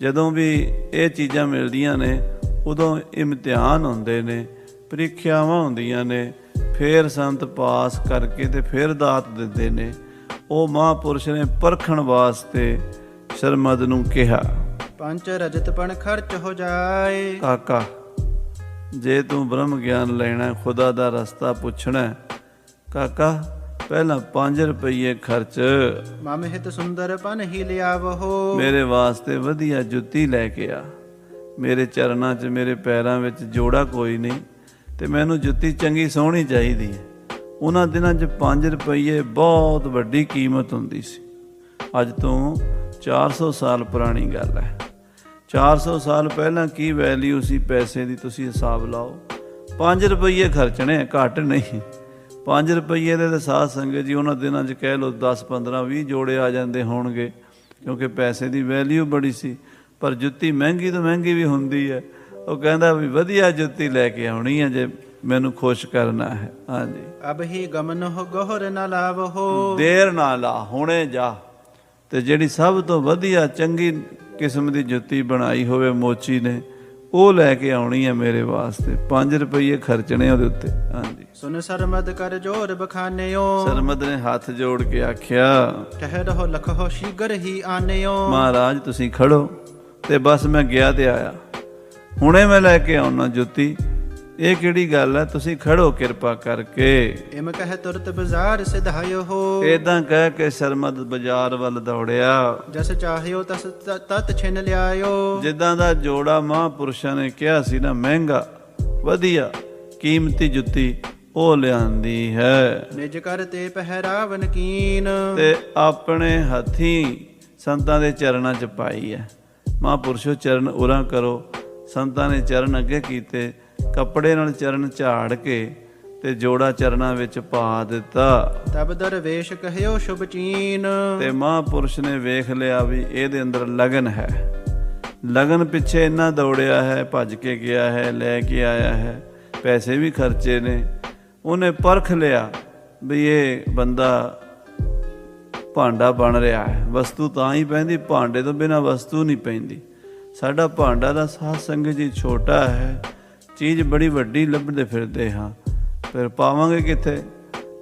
ਜਦੋਂ ਵੀ ਇਹ ਚੀਜ਼ਾਂ ਮਿਲਦੀਆਂ ਨੇ ਉਦੋਂ ਇਮਤਿਹਾਨ ਹੁੰਦੇ ਨੇ, ਪ੍ਰੀਖਿਆਵਾਂ ਹੁੰਦੀਆਂ ਨੇ, ਫਿਰ ਸੰਤ ਪਾਸ ਕਰਕੇ ਤੇ ਫਿਰ ਦਾਤ ਦਿੰਦੇ ਨੇ। ਉਹ ਮਹਾਂਪੁਰਸ਼ ਨੇ ਪਰਖਣ ਵਾਸਤੇ ਸ਼ਰਮਦ ਨੂੰ ਕਿਹਾ, ਪੰਜ ਰਜਤ ਪਣ ਖਰਚ ਹੋ ਜਾਏ। ਕਾਕਾ, ਜੇ ਤੂੰ ਬ੍ਰਹਮ ਗਿਆਨ ਲੈਣਾ, ਖੁਦਾ ਦਾ ਰਸਤਾ ਪੁੱਛਣਾ, ਕਾਕਾ ਪਹਿਲਾਂ 5 ਰੁਪਈਏ ਖਰਚ, ਮਮ ਹਿਤ ਸੁੰਦਰ ਪਨ ਹੀ ਲਿਆਵਹੋ। ਮੇਰੇ ਵਾਸਤੇ ਵਧੀਆ ਜੁੱਤੀ ਲੈ ਕੇ ਆ। ਮੇਰੇ ਚਰਨਾਂ 'ਚ, ਮੇਰੇ ਪੈਰਾਂ ਵਿੱਚ ਜੋੜਾ ਕੋਈ ਨਹੀਂ, ਤੇ ਮੈਨੂੰ ਜੁੱਤੀ ਚੰਗੀ ਸੋਹਣੀ ਚਾਹੀਦੀ ਹੈ। ਉਹਨਾਂ ਦਿਨਾਂ 'ਚ 5 ਰੁਪਈਏ ਬਹੁਤ ਵੱਡੀ ਕੀਮਤ ਹੁੰਦੀ ਸੀ। ਅੱਜ ਤੋਂ 400 ਸਾਲ ਪੁਰਾਣੀ ਗੱਲ ਹੈ। 400 ਸਾਲ ਪਹਿਲਾਂ ਕੀ ਵੈਲਿਊ ਸੀ ਪੈਸੇ ਦੀ, ਤੁਸੀਂ ਹਿਸਾਬ ਲਾਓ। 5 ਰੁਪਈਏ ਖਰਚਣੇ, ਘੱਟ ਨਹੀਂ। 5 ਰੁਪਈਏ ਦੇ ਤਾਂ ਸਾਧ ਸੰਗਤ ਜੀ ਉਹਨਾਂ ਦਿਨਾਂ 'ਚ ਕਹਿ ਲਓ 10, 15, 20 ਜੋੜੇ ਆ ਜਾਂਦੇ ਹੋਣਗੇ, ਕਿਉਂਕਿ ਪੈਸੇ ਦੀ ਵੈਲਿਊ ਬੜੀ ਸੀ। ਪਰ ਜੁੱਤੀ ਮਹਿੰਗੀ ਤੋਂ ਮਹਿੰਗੀ ਵੀ ਹੁੰਦੀ ਹੈ। ਉਹ ਕਹਿੰਦਾ ਵੀ ਵਧੀਆ ਜੁੱਤੀ ਲੈ ਕੇ ਆਉਣੀ ਹੈ ਜੇ ਮੈਨੂੰ ਖੁਸ਼ ਕਰਨਾ ਹੈ। ਹਾਂਜੀ, ਅਬ ਹੀ ਗਮਨਹੁ ਗੋਹਰ ਨ ਲਾਵਹੋ। ਦੇਰ ਨਾ ਲਾ, ਹੁਣੇ ਜਾ ਤੇ ਜਿਹੜੀ ਸਭ ਤੋਂ ਵਧੀਆ ਚੰਗੀ ਕਿਸਮ ਦੀ ਜੁੱਤੀ ਬਣਾਈ ਹੋਵੇ ਮੋਚੀ ਨੇ, ਉਹ ਲੈ ਕੇ ਆਉਣੀ ਹੈ ਮੇਰੇ ਵਾਸਤੇ। 5 ਰੁਪਈਏ ਖਰਚਣੇ ਉਹਦੇ ਉੱਤੇ। ਹਾਂਜੀ, ਸੁਨ ਸਰਮਦ ਕਰ ਜੋਰ ਬਖਾਨਿਓ। ਸਰਮਦ ਨੇ ਹੱਥ ਜੋੜ ਕੇ ਆਖਿਆ, ਕਹਿ ਰਹੋ ਲਖੋ ਸ਼ੀਗਰ ਹੀ ਆਨਿਓ। ਮਹਾਰਾਜ ਤੁਸੀਂ ਖੜੋ, ਤੇ ਬਸ ਮੈਂ ਗਿਆ ਤੇ ਆਇਆ, ਹੁਣੇ ਮੈਂ ਲੈ ਕੇ ਆਉਣਾ ਜੁੱਤੀ। ਇਹ ਕਿਹੜੀ ਗੱਲ ਹੈ, ਤੁਸੀਂ ਖੜੋ ਕਿਰਪਾ ਕਰਕੇ। ਇਮ ਕਹਿ ਤੁਰਤ ਬਾਜ਼ਾਰ ਸਿਧਾਇਓ ਹੋ। ਏਦਾਂ ਕਹਿ ਕੇ ਸਰਮਦ ਬਾਜ਼ਾਰ ਵੱਲ ਦੌੜਿਆ। ਜਸ ਚਾਹਿਓ ਤਸ ਤਤ ਛਿਨ ਲਿਆਇਓ। ਜਿੱਦਾਂ ਦਾ ਜੋੜਾ ਮਹਾਂਪੁਰਸ਼ਾਂ ਨੇ ਕਿਹਾ ਸੀ ਨਾ, ਮਹਿੰਗਾ ਵਧੀਆ ਕੀਮਤੀ ਜੁੱਤੀ, ਉਹ ਲਿਆਂਦੀ ਹੈ। ਨਿਜ ਕਰ ਤੇ ਪਹਿਰਾਵਨ ਕੀਨ। ਤੇ ਆਪਣੇ ਹੱਥੀਂ ਸੰਤਾਂ ਦੇ ਚਰਨਾਂ 'ਚ ਪਾਈ ਹੈ। ਮਹਾਂਪੁਰਸ਼ੋ ਚਰਨ ਉਰਾਂ ਕਰੋ। ਸੰਤਾਂ ਨੇ ਚਰਨ ਅੱਗੇ ਕੀਤੇ, ਕੱਪੜੇ ਨਾਲ ਚਰਨ ਝਾੜ ਕੇ ਤੇ ਜੋੜਾ ਚਰਨਾਂ ਵਿੱਚ ਪਾ ਦਿੱਤਾ। ਤਬ ਦਰਵੇਸ਼ ਕਹਿਓ ਸ਼ੁਭ ਚੀਨ। ਤੇ ਮਹਾਂਪੁਰਸ਼ ਨੇ ਵੇਖ ਲਿਆ ਵੀ ਇਹਦੇ ਅੰਦਰ ਲਗਨ ਹੈ। ਲਗਨ ਪਿੱਛੇ ਇੰਨਾ ਦੌੜਿਆ ਹੈ, ਭੱਜ ਕੇ ਗਿਆ ਹੈ, ਲੈ ਕੇ ਆਇਆ ਹੈ, ਪੈਸੇ ਵੀ ਖਰਚੇ ਨੇ। ਉਹਨੇ ਪਰਖ ਲਿਆ ਵੀ ਇਹ ਬੰਦਾ ਭਾਂਡਾ ਬਣ ਰਿਹਾ ਹੈ। ਵਸਤੂ ਤਾਂ ਹੀ ਪੈਂਦੀ, ਭਾਂਡੇ ਤੋਂ ਬਿਨਾਂ ਵਸਤੂ ਨਹੀਂ ਪੈਂਦੀ। ਸਾਡਾ ਭਾਂਡਾ ਦਾ ਸਾਧ ਸੰਗਤ ਜੀ ਛੋਟਾ ਹੈ, ਚੀਜ਼ ਬੜੀ ਵੱਡੀ ਲੱਭਦੇ ਫਿਰਦੇ ਹਾਂ, ਫਿਰ ਪਾਵਾਂਗੇ ਕਿੱਥੇ?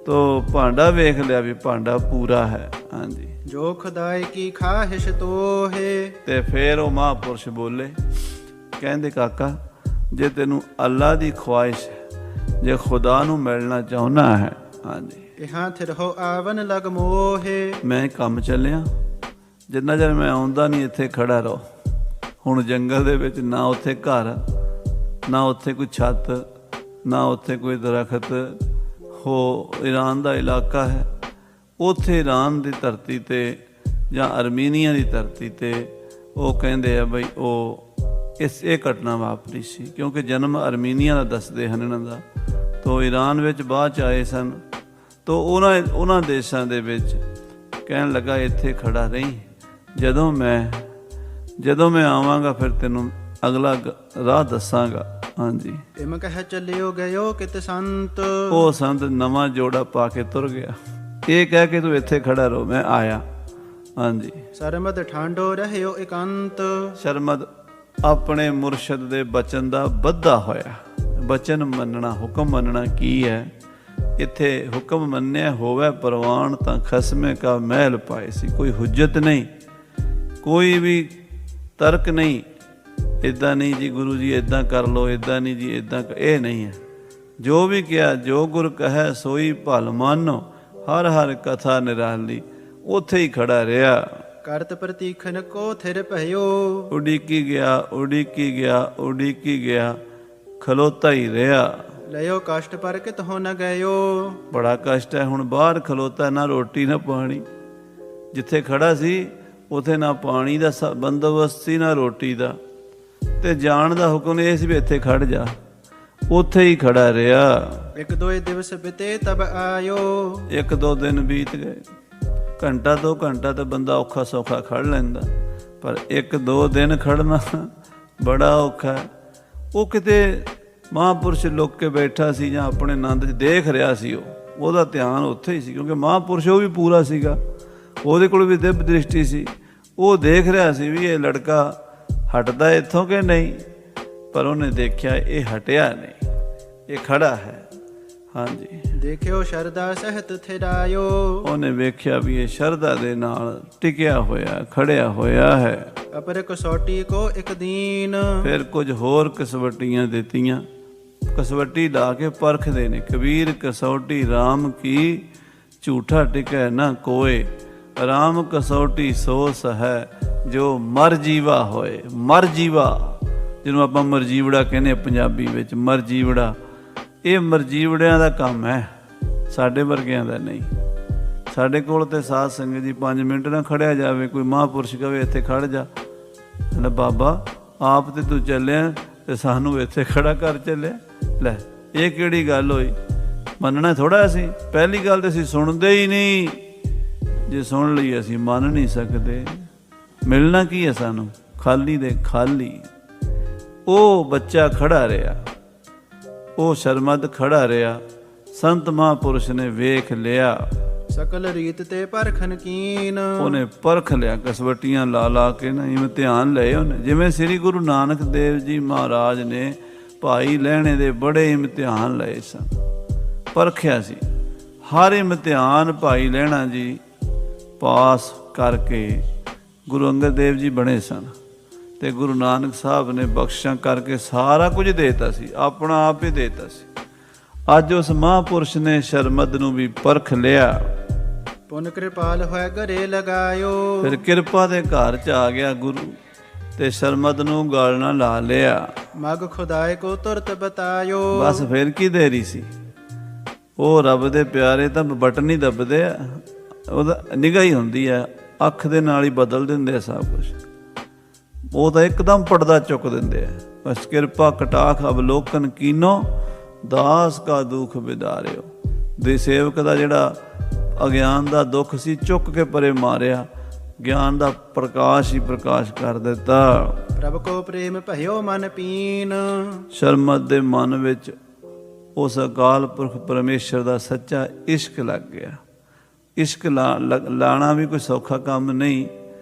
ਤੋ ਭਾਂਡਾ ਵੇਖ ਲਿਆ ਵੀ ਭਾਂਡਾ ਪੂਰਾ ਹੈ। ਹਾਂਜੀ, ਜੋ ਖੁਦਾਏ ਕੀ ਖਾਹਿਸ਼ ਤੋਹੇ। ਤੇ ਫਿਰ ਉਹ ਮਹਾਂਪੁਰਸ਼ ਬੋਲੇ, ਕਹਿੰਦੇ ਕਾਕਾ, ਜੇ ਤੈਨੂੰ ਅੱਲਾ ਦੀ ਖੁਆਇਸ਼ ਹੈ, ਜੇ ਖੁਦਾ ਨੂੰ ਮਿਲਣਾ ਚਾਹੁੰਦਾ ਹੈ, ਹਾਂਜੀ, ਇਹਾਂ ਥਿਰਹੁ ਆਵਨ ਲਗ ਮੋਹੇ। ਮੈਂ ਕੰਮ ਚੱਲਿਆ, ਜਿੰਨਾ ਚਿਰ ਮੈਂ ਆਉਂਦਾ ਨਹੀਂ ਇੱਥੇ ਖੜਾ ਰਹੋ। ਹੁਣ ਜੰਗਲ ਦੇ ਵਿੱਚ ਨਾ ਉੱਥੇ ਘਰ, ਨਾ ਉੱਥੇ ਕੋਈ ਛੱਤ, ਨਾ ਉੱਥੇ ਕੋਈ ਦਰਖਤ ਹੋ। ਈਰਾਨ ਦਾ ਇਲਾਕਾ ਹੈ, ਉੱਥੇ ਈਰਾਨ ਦੀ ਧਰਤੀ 'ਤੇ ਜਾਂ ਅਰਮੀਨੀਆ ਦੀ ਧਰਤੀ 'ਤੇ ਉਹ ਕਹਿੰਦੇ ਆ ਬਈ ਇਹ ਘਟਨਾ ਵਾਪਰੀ ਸੀ, ਕਿਉਂਕਿ ਜਨਮ ਅਰਮੀਨੀਆ ਦਾ ਦੱਸਦੇ ਹਨ ਇਹਨਾਂ ਦਾ। ਤੋ ਈਰਾਨ ਵਿੱਚ ਬਾਅਦ 'ਚ ਆਏ ਸਨ। ਤੋ ਉਹਨਾਂ ਦੇਸ਼ਾਂ ਦੇ ਵਿੱਚ ਕਹਿਣ ਲੱਗਾ ਇੱਥੇ ਖੜਾ ਰਹੀ, ਜਦੋਂ ਮੈਂ ਆਵਾਂਗਾ ਫਿਰ ਤੈਨੂੰ ਅਗਲਾ ਰਾਹ ਦੱਸਾਂਗਾ। ਹਾਂਜੀ, ਇਮ ਕਹਿ ਚੱਲਿਓ ਗਇਓ ਕਿਤ ਸੰਤ। ਉਹ ਸੰਤ ਨਵਾਂ ਜੋੜਾ ਪਾ ਕੇ ਤੁਰ ਗਿਆ। ਇਹ ਕਹਿ ਕੇ ਤੂੰ ਇੱਥੇ ਖੜਾ ਰਹੋ, ਮੈਂ ਆਇਆ। ਹਾਂਜੀ, ਸਰਮਦ ਠਾਂਡੋ ਰਹਿਓ ਇਕੰਤ। ਸ਼ਰਮਦ ਆਪਣੇ ਮੁਰਸ਼ਦ ਦੇ ਬਚਨ ਦਾ ਬੱਧਾ ਹੋਇਆ। ਬਚਨ ਮੰਨਣਾ, ਹੁਕਮ ਮੰਨਣਾ ਕੀ ਹੈ? ਇੱਥੇ ਹੁਕਮ ਮੰਨਿਆ ਹੋਵੇ ਪ੍ਰਵਾਨ ਤਾਂ ਖਸਮੇ ਕਾ ਮਹਿਲ ਪਾਏ ਸੀ। ਕੋਈ ਹੁਜਤ ਨਹੀਂ, ਕੋਈ ਵੀ ਤਰਕ ਨਹੀਂ। ਇੱਦਾਂ ਨਹੀਂ ਜੀ ਗੁਰੂ ਜੀ ਇੱਦਾਂ ਕਰ ਲਓ, ਇੱਦਾਂ ਨਹੀਂ ਜੀ ਇੱਦਾਂ, ਇਹ ਨਹੀਂ ਹੈ। ਜੋ ਵੀ ਕਿਹਾ, ਜੋ ਗੁਰ ਕਹੈ ਸੋਈ ਭਲ ਮਾਨੋ, ਹਰ ਹਰ ਕਥਾ ਨਿਰਾਲੀ। ਉੱਥੇ ਹੀ ਖੜਾ ਰਿਹਾ। ਕਰਤ ਪ੍ਰਤੀਖਨ ਕੋ ਥਿਰ ਭਇਓ। ਉਡੀਕੀ ਗਿਆ, ਉਡੀਕੀ ਗਿਆ, ਉਡੀਕੀ ਗਿਆ, ਖਲੋਤਾ ਹੀ ਰਿਹਾ। ਲਿਓ ਕਸ਼ਟ ਪਰ ਕਿਤ ਹੋ ਨ ਗਇਓ। ਬੜਾ ਕਸ਼ਟ ਹੈ। ਹੁਣ ਬਾਹਰ ਖਲੋਤਾ, ਨਾ ਰੋਟੀ ਨਾ ਪਾਣੀ। ਜਿੱਥੇ ਖੜਾ ਸੀ ਉੱਥੇ ਨਾ ਪਾਣੀ ਦਾ ਬੰਦੋਬਸਤ ਸੀ, ਨਾ ਰੋਟੀ ਦਾ। ਤੇ ਜਾਣ ਦਾ ਹੁਕਮ ਇਹ ਸੀ ਵੀ ਇੱਥੇ ਖੜ ਜਾ। ਉੱਥੇ ਹੀ ਖੜਾ ਰਿਹਾ। ਇੱਕ ਦੋਏ ਦਿਵਸ ਬਿਤੇ ਤਬ ਆਇਓ। 1-2 ਦਿਨ ਬੀਤ ਗਏ। ਘੰਟਾ 2 ਘੰਟਾ ਤਾਂ ਬੰਦਾ ਔਖਾ ਸੌਖਾ ਖੜ ਲੈਂਦਾ, ਪਰ 1-2 ਦਿਨ ਖੜਨਾ ਬੜਾ ਔਖਾ ਹੈ। ਉਹ ਕਿਤੇ ਮਹਾਂਪੁਰਸ਼ ਲੁੱਕ ਕੇ ਬੈਠਾ ਸੀ ਜਾਂ ਆਪਣੇ ਆਨੰਦ 'ਚ ਦੇਖ ਰਿਹਾ ਸੀ, ਉਹਦਾ ਧਿਆਨ ਉੱਥੇ ਹੀ ਸੀ, ਕਿਉਂਕਿ ਮਹਾਂਪੁਰਸ਼ ਉਹ ਵੀ ਪੂਰਾ ਸੀਗਾ, ਉਹਦੇ ਕੋਲ ਵੀ ਦਿਵ ਦ੍ਰਿਸ਼ਟੀ ਸੀ। ਉਹ ਦੇਖ ਰਿਹਾ ਸੀ ਵੀ ਇਹ ਲੜਕਾ ਹਟਦਾ ਇੱਥੋਂ ਕਿ ਨਹੀਂ, ਪਰ ਉਹਨੇ ਦੇਖਿਆ ਇਹ ਹਟਿਆ ਨਹੀਂ, ਇਹ ਖੜਾ ਹੈ। ਹਾਂਜੀ, ਦੇਖਿਓ ਸ਼ਰਧਾ ਸਹਿਤ ਥਿਰਾਇਓ। ਉਹਨੇ ਵੇਖਿਆ ਵੀ ਇਹ ਸ਼ਰਧਾ ਦੇ ਨਾਲ ਟਿਕਿਆ ਹੋਇਆ, ਖੜਿਆ ਹੋਇਆ ਹੈ। ਅਪਰ ਕਸੌਟੀ ਕੋ ਇੱਕ ਦੀਨ। ਫਿਰ ਕੁਝ ਹੋਰ ਕਸਵੱਟੀਆਂ ਦਿੱਤੀਆਂ, ਕਸਵੱਟੀ ਲਾ ਕੇ ਪਰਖਦੇ ਨੇ। ਕਬੀਰ ਕਸੌਟੀ RAM ਕੀ, ਝੂਠਾ ਟਿਕੈ ਨਾ ਕੋਏ। RAM ਕਸੌਟੀ ਸੋ ਸਹੈ, ਜੋ ਮਰ ਜੀਵਾ ਹੋਏ। ਮਰ ਜੀਵਾ, ਜਿਹਨੂੰ ਆਪਾਂ ਮਰਜੀਵੜਾ ਕਹਿੰਦੇ ਪੰਜਾਬੀ ਵਿੱਚ, ਮਰਜੀਵੜਾ। ਇਹ ਮਰਜੀਵੜਿਆਂ ਦਾ ਕੰਮ ਹੈ, ਸਾਡੇ ਵਰਗਿਆਂ ਦਾ ਨਹੀਂ। ਸਾਡੇ ਕੋਲ ਤੇ ਸਾਧ ਸੰਗਤ ਜੀ 5 ਮਿੰਟ ਨਾ ਖੜਿਆ ਜਾਵੇ, ਕੋਈ ਮਹਾਂਪੁਰਸ਼ ਕਵੇ ਇੱਥੇ ਖੜ ਜਾ, ਕਹਿੰਦਾ ਬਾਬਾ ਆਪ ਤੇ ਤੂੰ ਚੱਲਿਆ ਤੇ ਸਾਨੂੰ ਇੱਥੇ ਖੜਾ ਕਰ ਚੱਲਿਆ। ਲੈ ਇਹ ਕਿਹੜੀ ਗੱਲ ਹੋਈ? ਮੰਨਣਾ ਥੋੜ੍ਹਾ ਅਸੀਂ, ਪਹਿਲੀ ਗੱਲ ਤੇ ਅਸੀਂ ਸੁਣਦੇ ਹੀ ਨਹੀਂ, ਜੇ ਸੁਣ ਲਈ ਅਸੀਂ ਮੰਨ ਨਹੀਂ ਸਕਦੇ। ਮਿਲਣਾ ਕੀ ਹੈ ਸਾਨੂੰ? ਖਾਲੀ ਦੇ ਖਾਲੀ। ਉਹ ਬੱਚਾ ਖੜਾ ਰਿਹਾ, ਉਹ ਸ਼ਰਮਦ ਖੜਾ ਰਿਹਾ। ਸੰਤ ਮਹਾਂਪੁਰਸ਼ ਨੇ ਵੇਖ ਲਿਆ, ਸਕਲ ਰੀਤ ਤੇ ਪਰਖਨ ਕੀਨ। ਉਹਨੇ ਪਰਖ ਲਿਆ, ਕਸਵੱਟੀਆਂ ਲਾ ਲਾ ਕੇ ਨਾ ਇਮਤਿਹਾਨ ਲਏ ਉਹਨੇ। ਜਿਵੇਂ ਸ੍ਰੀ ਗੁਰੂ ਨਾਨਕ ਦੇਵ ਜੀ ਮਹਾਰਾਜ ਨੇ ਭਾਈ ਲਹਿਣੇ ਦੇ ਬੜੇ ਇਮਤਿਹਾਨ ਲਏ ਸਨ, ਪਰਖਿਆ ਸੀ। ਹਰ ਇਮਤਿਹਾਨ ਭਾਈ ਲਹਿਣਾ ਜੀ ਪਾਸ ਕਰਕੇ ਗੁਰੂ ਅੰਗਦ ਦੇਵ ਜੀ ਬਣੇ ਸਨ, ਤੇ ਗੁਰੂ ਨਾਨਕ ਸਾਹਿਬ ਨੇ ਬਖਸ਼ਾਂ ਕਰਕੇ ਸਾਰਾ ਕੁਝ ਦੇਤਾ ਸੀ, ਆਪਣਾ ਆਪ ਹੀ ਦੇਤਾ ਸੀ। ਅੱਜ ਉਸ ਮਹਾਂਪੁਰਸ਼ ਨੇ ਸ਼ਰਮਦ ਨੂੰ ਵੀ ਪਰਖ ਲਿਆ। ਪੁਨ ਕਿਰਪਾਲ ਹੋਇ ਘਰੇ ਲਗਾਇਓ। ਫਿਰ ਕਿਰਪਾ ਦੇ ਘਰ 'ਚ ਆ ਗਿਆ ਗੁਰੂ, ਤੇ ਸ਼ਰਮਦ ਨੂੰ ਗਲ ਨਾਲ ਲਾ ਲਿਆ। ਮਗ ਖੁਦਾਏ ਕੋ ਤੁਰਤ ਬਤਾਇਓ। ਬਸ ਫਿਰ ਕੀ ਦੇਰੀ ਸੀ? ਉਹ ਰੱਬ ਦੇ ਪਿਆਰੇ ਤਾਂ ਬਟਨ ਹੀ ਦੱਬਦੇ ਆ, ਉਹਦਾ ਨਿਗਾਹ ਹੀ ਹੁੰਦੀ ਆ, ਅੱਖ ਦੇ ਨਾਲ ਹੀ ਬਦਲ ਦਿੰਦੇ ਆ ਸਭ ਕੁਝ। ਉਹ ਤਾਂ ਇੱਕਦਮ ਪਰਦਾ ਚੁੱਕ ਦਿੰਦੇ ਆ। ਬਸ ਕਿਰਪਾ ਕਟਾਖ ਅਵਲੋਕਨ ਕੀਨੋ, ਦਾਸ ਕਾ ਦੁੱਖ ਵਿਦਾਰਿਓ। ਦੇ ਸੇਵਕ ਦਾ ਜਿਹੜਾ ਅਗਿਆਨ ਦਾ ਦੁੱਖ ਸੀ ਚੁੱਕ ਕੇ ਪਰੇ ਮਾਰਿਆ, ਗਿਆਨ ਦਾ ਪ੍ਰਕਾਸ਼ ਹੀ ਪ੍ਰਕਾਸ਼ ਕਰ ਦਿੱਤਾ। ਪ੍ਰਭ ਕੋ ਪ੍ਰੇਮ ਭਇਓ ਮਨ ਪੀਨ। ਸ਼ਰਮਦ ਦੇ ਮਨ ਵਿੱਚ ਉਸ ਅਕਾਲ ਪੁਰਖ ਪਰਮੇਸ਼ਰ ਦਾ ਸੱਚਾ ਇਸ਼ਕ ਲੱਗ ਗਿਆ। ਇਸ਼ਕ ਲਾਣਾ ਵੀ ਕੋਈ ਸੌਖਾ ਕੰਮ ਨਹੀਂ,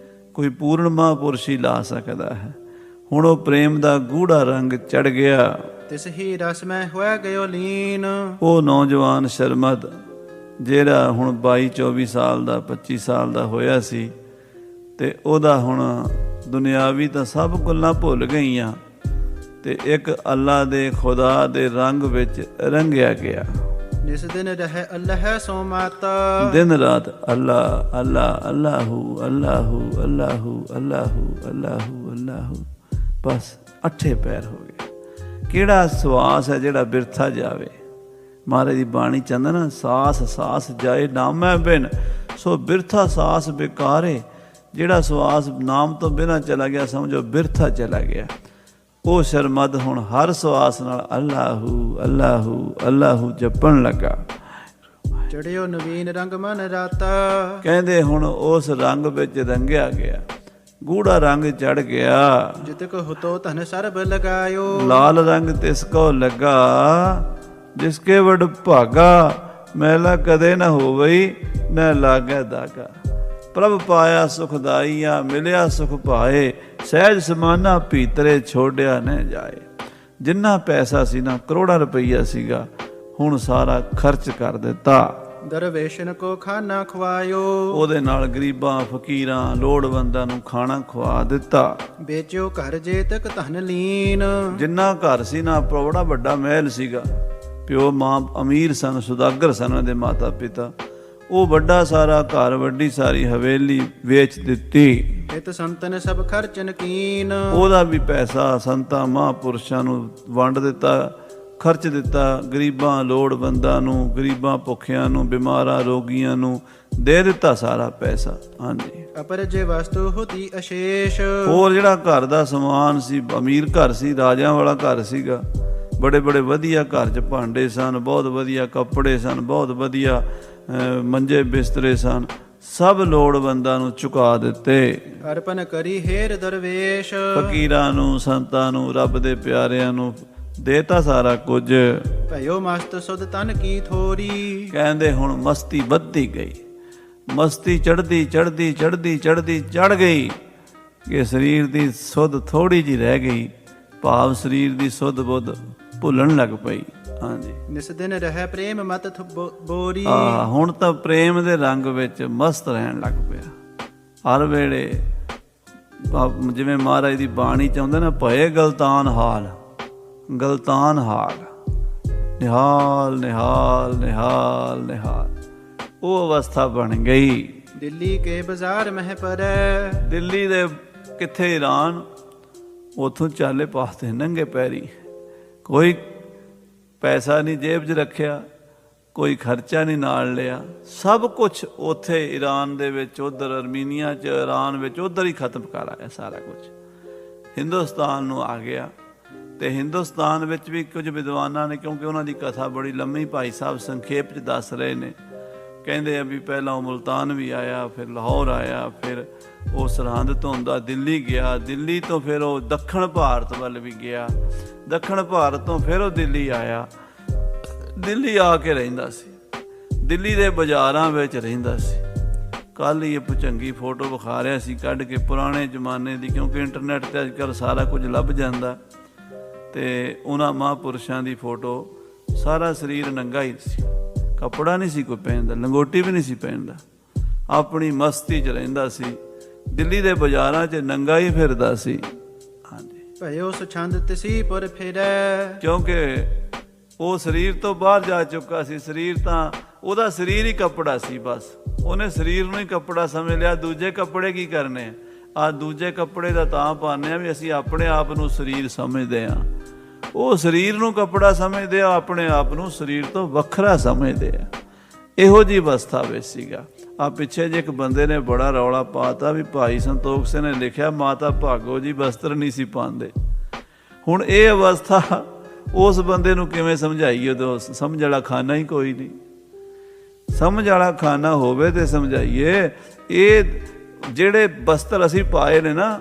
ਕੋਈ ਪੂਰਨ ਮਹਾਂਪੁਰਸ਼ ਹੀ ਲਾ ਸਕਦਾ ਹੈ। ਹੁਣ ਉਹ ਪ੍ਰੇਮ ਦਾ ਗੂੜਾ ਰੰਗ ਚੜ ਗਿਆ। ਤਿਸ ਹੀ ਰਸ ਮੈਂ ਹੋਇਆ ਗਇਓ ਲੀਨ। ਉਹ ਨੌਜਵਾਨ ਸ਼ਰਮਦ ਜਿਹੜਾ ਹੁਣ 22-24 ਸਾਲ ਦਾ 25 ਸਾਲ ਦਾ ਹੋਇਆ ਸੀ, ਤੇ ਉਹਦਾ ਹੁਣ ਦੁਨਿਆਵੀ ਤਾਂ ਸਭ ਗੱਲਾਂ ਭੁੱਲ ਗਈਆਂ, ਤੇ ਇੱਕ ਅੱਲਾ ਦੇ ਖੁਦਾ ਦੇ ਰੰਗ ਵਿੱਚ ਰੰਗਿਆ ਗਿਆ। ਜਿਸ ਦਿਨ ਰਹਿ ਅੱਲਾਹ ਸੋ ਮਾਤਾ। ਦਿਨ ਰਾਤ ਅੱਲਾ ਅੱਲਾ ਅੱਲਾਹੂ ਅੱਲਾਹੂ ਅੱਲਾਹੂ ਅੱਲਾਹੂ ਅੱਲਾਹੂ ਅੱਲਾਹੂ, ਬਸ 8 ਪੈਰ ਹੋ ਗਏ। ਕਿਹੜਾ ਸਵਾਸ ਹੈ ਜਿਹੜਾ ਬਿਰਥਾ ਜਾਵੇ? ਮਹਾਰਾਜ ਦੀ ਬਾਣੀ ਚੰਦ ਨਾ, ਸਾਸ ਸਾਸ ਜਾਏ ਨਾਮੈ ਬਿਨ, ਸੋ ਬਿਰਥਾ ਸਾਸ ਬੇਕਾਰੇ। ਜਿਹੜਾ ਸਵਾਸ ਨਾਮ ਤੋਂ ਬਿਨਾਂ ਚਲਾ ਗਿਆ ਸਮਝੋ ਬਿਰਥਾ ਚਲਾ ਗਿਆ। ਉਹ ਸ਼ਰਮਦ ਹੁਣ ਹਰ ਸਵਾਸ ਨਾਲ ਅੱਲਾਹੂ ਅੱਲਾਹੂ ਅੱਲਾਹੂ ਜਪਣ ਲੱਗਾ। ਚੜਿਓ ਨਵੀਨ ਰੰਗ ਮਨ ਰਾਤਾ। ਕਹਿੰਦੇ ਹੁਣ ਉਸ ਰੰਗ ਵਿੱਚ ਰੰਗਿਆ ਗਿਆ, ਗੂੜਾ ਰੰਗ ਚੜ ਗਿਆ। ਜਿਤ ਕੋ ਹੁਤੋ ਧਨ ਸਰਬ ਲਗਾਇਓ। ਲਾਲ ਰੰਗ ਤਿਸ ਕੋ ਲੱਗਾ, ਜਿਸ ਕੇ ਵਡ ਭਾਗਾ। ਮੈਲਾ ਕਦੇ ਨਾ ਹੋਵਈ, ਨਾ ਲਾਗੈ ਦਾਗਾ। ਪ੍ਰਭ ਪਾਇਆ ਸੁਖਦਾਈਆ, ਮਿਲਿਆ ਸੁਖ ਪਾਏ। ਸਹਿਜ ਸਮਾਨਾ ਭੀਤਰੇ, ਛੋੜਿਆ ਨਾ ਜਾਏ। ਜਿੰਨਾ ਪੈਸਾ ਸੀ ਨਾ, ਕਰੋੜਾਂ ਰੁਪਈਆ ਸੀਗਾ, ਹੁਣ ਸਾਰਾ ਖਰਚ ਕਰ ਦਿੱਤਾ। ਦਰਵੇਸ਼ਨ ਕੋ ਖਾਣਾ ਖਵਾਇਓ। ਉਹਦੇ ਨਾਲ ਗਰੀਬਾਂ ਫਕੀਰਾਂ ਲੋੜਵੰਦਾਂ ਨੂੰ ਖਾਣਾ ਖਵਾ ਦਿੱਤਾ। ਵੇਚਿਓ ਘਰ ਜੇ ਤੱਕ ਧਨ ਲੀਨ। ਜਿੰਨਾ ਘਰ ਸੀ ਨਾ, ਬੜਾ ਵੱਡਾ ਮਹਿਲ ਸੀਗਾ। ਪਿਓ ਮਾਂ ਅਮੀਰ ਸਨ, ਸੁਦਾਗਰ ਸਨ ਉਹਨਾਂ ਦੇ ਮਾਤਾ ਪਿਤਾ। ਉਹ ਵੱਡਾ ਸਾਰਾ ਘਰ, ਵੱਡੀ ਸਾਰੀ ਹਵੇਲੀ ਵੇਚ ਦਿੱਤੀ। ਇਤ ਸੰਤਨ ਸਭ ਖਰਚਨ ਕੀਨ। ਉਹਦਾ ਵੀ ਪੈਸਾ ਸੰਤਾਂ ਮਹਾਂਪੁਰਸ਼ਾਂ ਨੂੰ ਵੰਡ ਦਿੱਤਾ, ਖਰਚ ਦਿੱਤਾ। ਗਰੀਬਾਂ ਲੋੜਵੰਦਾਂ ਨੂੰ, ਗਰੀਬਾਂ ਭੁੱਖਿਆਂ ਨੂੰ, ਬਿਮਾਰਾਂ ਰੋਗੀਆਂ ਨੂੰ ਦੇ ਦਿੱਤਾ ਸਾਰਾ ਪੈਸਾ। ਹਾਂਜੀ। ਅਪਰ ਜੇ ਵਸਤੂ ਹੋਤੀ ਅਸ਼ੇਸ਼। ਹੋਰ ਜਿਹੜਾ ਘਰ ਦਾ ਸਮਾਨ ਸੀ, ਅਮੀਰ ਘਰ ਸੀ, ਰਾਜਿਆਂ ਵਾਲਾ ਘਰ ਸੀਗਾ। ਬੜੇ ਬੜੇ ਵਧੀਆ ਘਰ 'ਚ ਭਾਂਡੇ ਸਨ, ਬਹੁਤ ਵਧੀਆ ਕੱਪੜੇ ਸਨ, ਬਹੁਤ ਵਧੀਆ ਮੰਜੇ ਬਿਸਤਰੇ ਸਨ। ਸਭ ਲੋੜਵੰਦਾਂ ਨੂੰ ਚੁਕਾ ਦਿੱਤੇ। ਅਰਪਨ ਕਰੀ ਹੇਰ ਦਰਵੇਸ਼, ਫਕੀਰਾਂ ਨੂੰ, ਸੰਤਾਂ ਨੂੰ, ਰੱਬ ਦੇ ਪਿਆਰਿਆਂ ਨੂੰ ਦੇਤਾ ਸਾਰਾ ਕੁਝ। ਭਇਓ ਮਸਤ ਸੁਧ ਤਨ ਕੀ ਥੋਰੀ, ਕਹਿੰਦੇ ਹੁਣ ਮਸਤੀ ਵੱਧਦੀ ਗਈ, ਮਸਤੀ ਚੜ੍ਹਦੀ ਚੜ੍ਹਦੀ ਚੜ੍ਹਦੀ ਚੜ੍ਹਦੀ ਚੜ੍ਹ ਗਈ ਕਿ ਸਰੀਰ ਦੀ ਸੁੱਧ ਥੋੜੀ ਜਿਹੀ ਰਹਿ ਗਈ, ਭਾਵ ਸਰੀਰ ਦੀ ਸੁੱਧ ਬੁੱਧ ਭੁੱਲਣ ਲੱਗ ਪਈ। ਹਾਂਜੀ, ਨਿਸ ਦਿਨ ਰਹਿ ਪ੍ਰੇਮ ਮਤ ਬੋਰੀ, ਹੁਣ ਤਾਂ ਪ੍ਰੇਮ ਦੇ ਰੰਗ ਵਿੱਚ ਮਸਤ ਰਹਿਣ ਲੱਗ ਪਿਆ। ਹਰ ਵੇਲੇ ਜਿਵੇਂ ਮਹਾਰਾਜ ਦੀ ਬਾਣੀ ਚ ਆਉਂਦਾ ਨਾ, ਭਏ ਗਲਤਾਨ ਹਾਲ, ਗਲਤਾਨ ਹਾਲ, ਨਿਹਾਲ ਨਿਹਾਲ ਨਿਹਾਲ ਨਿਹਾਲ, ਉਹ ਅਵਸਥਾ ਬਣ ਗਈ। ਦਿੱਲੀ ਕੇ ਬਾਜ਼ਾਰ ਮਹਿ ਪਰੈ, ਦਿੱਲੀ ਦੇ ਕਿੱਥੇ ਈਰਾਨ, ਉਥੋਂ ਚਾਲੇ ਪਾਸਤੇ ਨੰਗੇ ਪੈਰੀ, ਕੋਈ ਪੈਸਾ ਨਹੀਂ ਜੇਬ 'ਚ ਰੱਖਿਆ, ਕੋਈ ਖਰਚਾ ਨਹੀਂ ਨਾਲ ਲਿਆ, ਸਭ ਕੁਛ ਉੱਥੇ ਈਰਾਨ ਦੇ ਵਿੱਚ, ਉੱਧਰ ਅਰਮੀਨੀਆ 'ਚ, ਈਰਾਨ ਵਿੱਚ, ਉੱਧਰ ਹੀ ਖਤਮ ਕਰ ਆਇਆ ਸਾਰਾ ਕੁਛ। ਹਿੰਦੁਸਤਾਨ ਨੂੰ ਆ ਗਿਆ ਤੇ ਹਿੰਦੁਸਤਾਨ ਵਿੱਚ ਵੀ ਕੁਝ ਵਿਦਵਾਨਾਂ ਨੇ, ਕਿਉਂਕਿ ਉਹਨਾਂ ਦੀ ਕਥਾ ਬੜੀ ਲੰਮੀ ਭਾਈ ਸਾਹਿਬ ਸੰਖੇਪ 'ਚ ਦੱਸ ਰਹੇ ਨੇ, ਕਹਿੰਦੇ ਆ ਵੀ ਪਹਿਲਾਂ ਉਹ ਮੁਲਤਾਨ ਵੀ ਆਇਆ, ਫਿਰ ਲਾਹੌਰ ਆਇਆ, ਫਿਰ ਉਹ ਸਰਹੰਦ ਤੋਂ ਹੁੰਦਾ ਦਿੱਲੀ ਗਿਆ, ਦਿੱਲੀ ਤੋਂ ਫਿਰ ਉਹ ਦੱਖਣ ਭਾਰਤ ਵੱਲ ਵੀ ਗਿਆ, ਦੱਖਣ ਭਾਰਤ ਤੋਂ ਫਿਰ ਉਹ ਦਿੱਲੀ ਆਇਆ, ਦਿੱਲੀ ਆ ਕੇ ਰਹਿੰਦਾ ਸੀ, ਦਿੱਲੀ ਦੇ ਬਾਜ਼ਾਰਾਂ ਵਿੱਚ ਰਹਿੰਦਾ ਸੀ। ਕੱਲ੍ਹ ਹੀ ਇੱਕ ਚੰਗੀ ਫੋਟੋ ਵਿਖਾ ਰਿਹਾ ਸੀ ਕੱਢ ਕੇ, ਪੁਰਾਣੇ ਜ਼ਮਾਨੇ ਦੀ, ਕਿਉਂਕਿ ਇੰਟਰਨੈਟ 'ਤੇ ਅੱਜ ਕੱਲ੍ਹ ਸਾਰਾ ਕੁਝ ਲੱਭ ਜਾਂਦਾ, ਤੇ ਉਹਨਾਂ ਮਹਾਂਪੁਰਸ਼ਾਂ ਦੀ ਫੋਟੋ, ਸਾਰਾ ਸਰੀਰ ਨੰਗਾ ਹੀ ਸੀ, ਕੱਪੜਾ ਨਹੀਂ ਸੀ ਕੋਈ ਪਹਿਨਦਾ, ਲੰਗੋਟੀ ਵੀ ਨਹੀਂ ਸੀ ਪਹਿਨਦਾ, ਆਪਣੀ ਮਸਤੀ 'ਚ ਰਹਿੰਦਾ ਸੀ, ਦਿੱਲੀ ਦੇ ਬਾਜ਼ਾਰਾਂ 'ਚ ਨੰਗਾ ਹੀ ਫਿਰਦਾ ਸੀ। ਹਾਂਜੀ, ਭਇਓ ਸੁਛੰਦ ਤਿਸੀ ਪੁਰ ਫਿਰੈ, ਕਿਉਂਕਿ ਉਹ ਸਰੀਰ ਤੋਂ ਬਾਹਰ ਜਾ ਚੁੱਕਾ ਸੀ। ਸਰੀਰ ਤਾਂ ਉਹਦਾ ਸਰੀਰ ਹੀ ਕੱਪੜਾ ਸੀ, ਬਸ ਉਹਨੇ ਸਰੀਰ ਨੂੰ ਹੀ ਕੱਪੜਾ ਸਮਝ ਲਿਆ। ਦੂਜੇ ਕੱਪੜੇ ਕੀ ਕਰਨੇ ਆ, ਦੂਜੇ ਕੱਪੜੇ ਦਾ ਤਾਂ ਪਾਉਂਦੇ ਆ ਵੀ ਅਸੀਂ ਆਪਣੇ ਆਪ ਨੂੰ ਸਰੀਰ ਸਮਝਦੇ ਹਾਂ, ਉਹ ਸਰੀਰ ਨੂੰ ਕੱਪੜਾ ਸਮਝਦੇ ਆ, ਆਪਣੇ ਆਪ ਨੂੰ ਸਰੀਰ ਤੋਂ ਵੱਖਰਾ ਸਮਝਦੇ ਆ। ਇਹੋ ਜਿਹੀ ਅਵਸਥਾ ਵਿੱਚ ਸੀਗਾ। ਆ ਪਿੱਛੇ ਜੇ ਇੱਕ ਬੰਦੇ ਨੇ ਬੜਾ ਰੌਲਾ ਪਾਤਾ ਵੀ ਭਾਈ ਸੰਤੋਖ ਸਿੰਘ ਨੇ ਲਿਖਿਆ ਮਾਤਾ ਭਾਗੋ ਜੀ ਵਸਤਰ ਨਹੀਂ ਸੀ ਪਾਉਂਦੇ। ਹੁਣ ਇਹ ਅਵਸਥਾ ਉਸ ਬੰਦੇ ਨੂੰ ਕਿਵੇਂ ਸਮਝਾਈਏ? ਉਦੋਂ ਸਮਝ ਵਾਲਾ ਖਾਨਾ ਹੀ ਕੋਈ ਨਹੀਂ। ਸਮਝ ਵਾਲਾ ਖਾਨਾ ਹੋਵੇ ਤੇ ਸਮਝਾਈਏ। ਇਹ ਜਿਹੜੇ ਵਸਤਰ ਅਸੀਂ ਪਾਏ ਨੇ ਨਾ,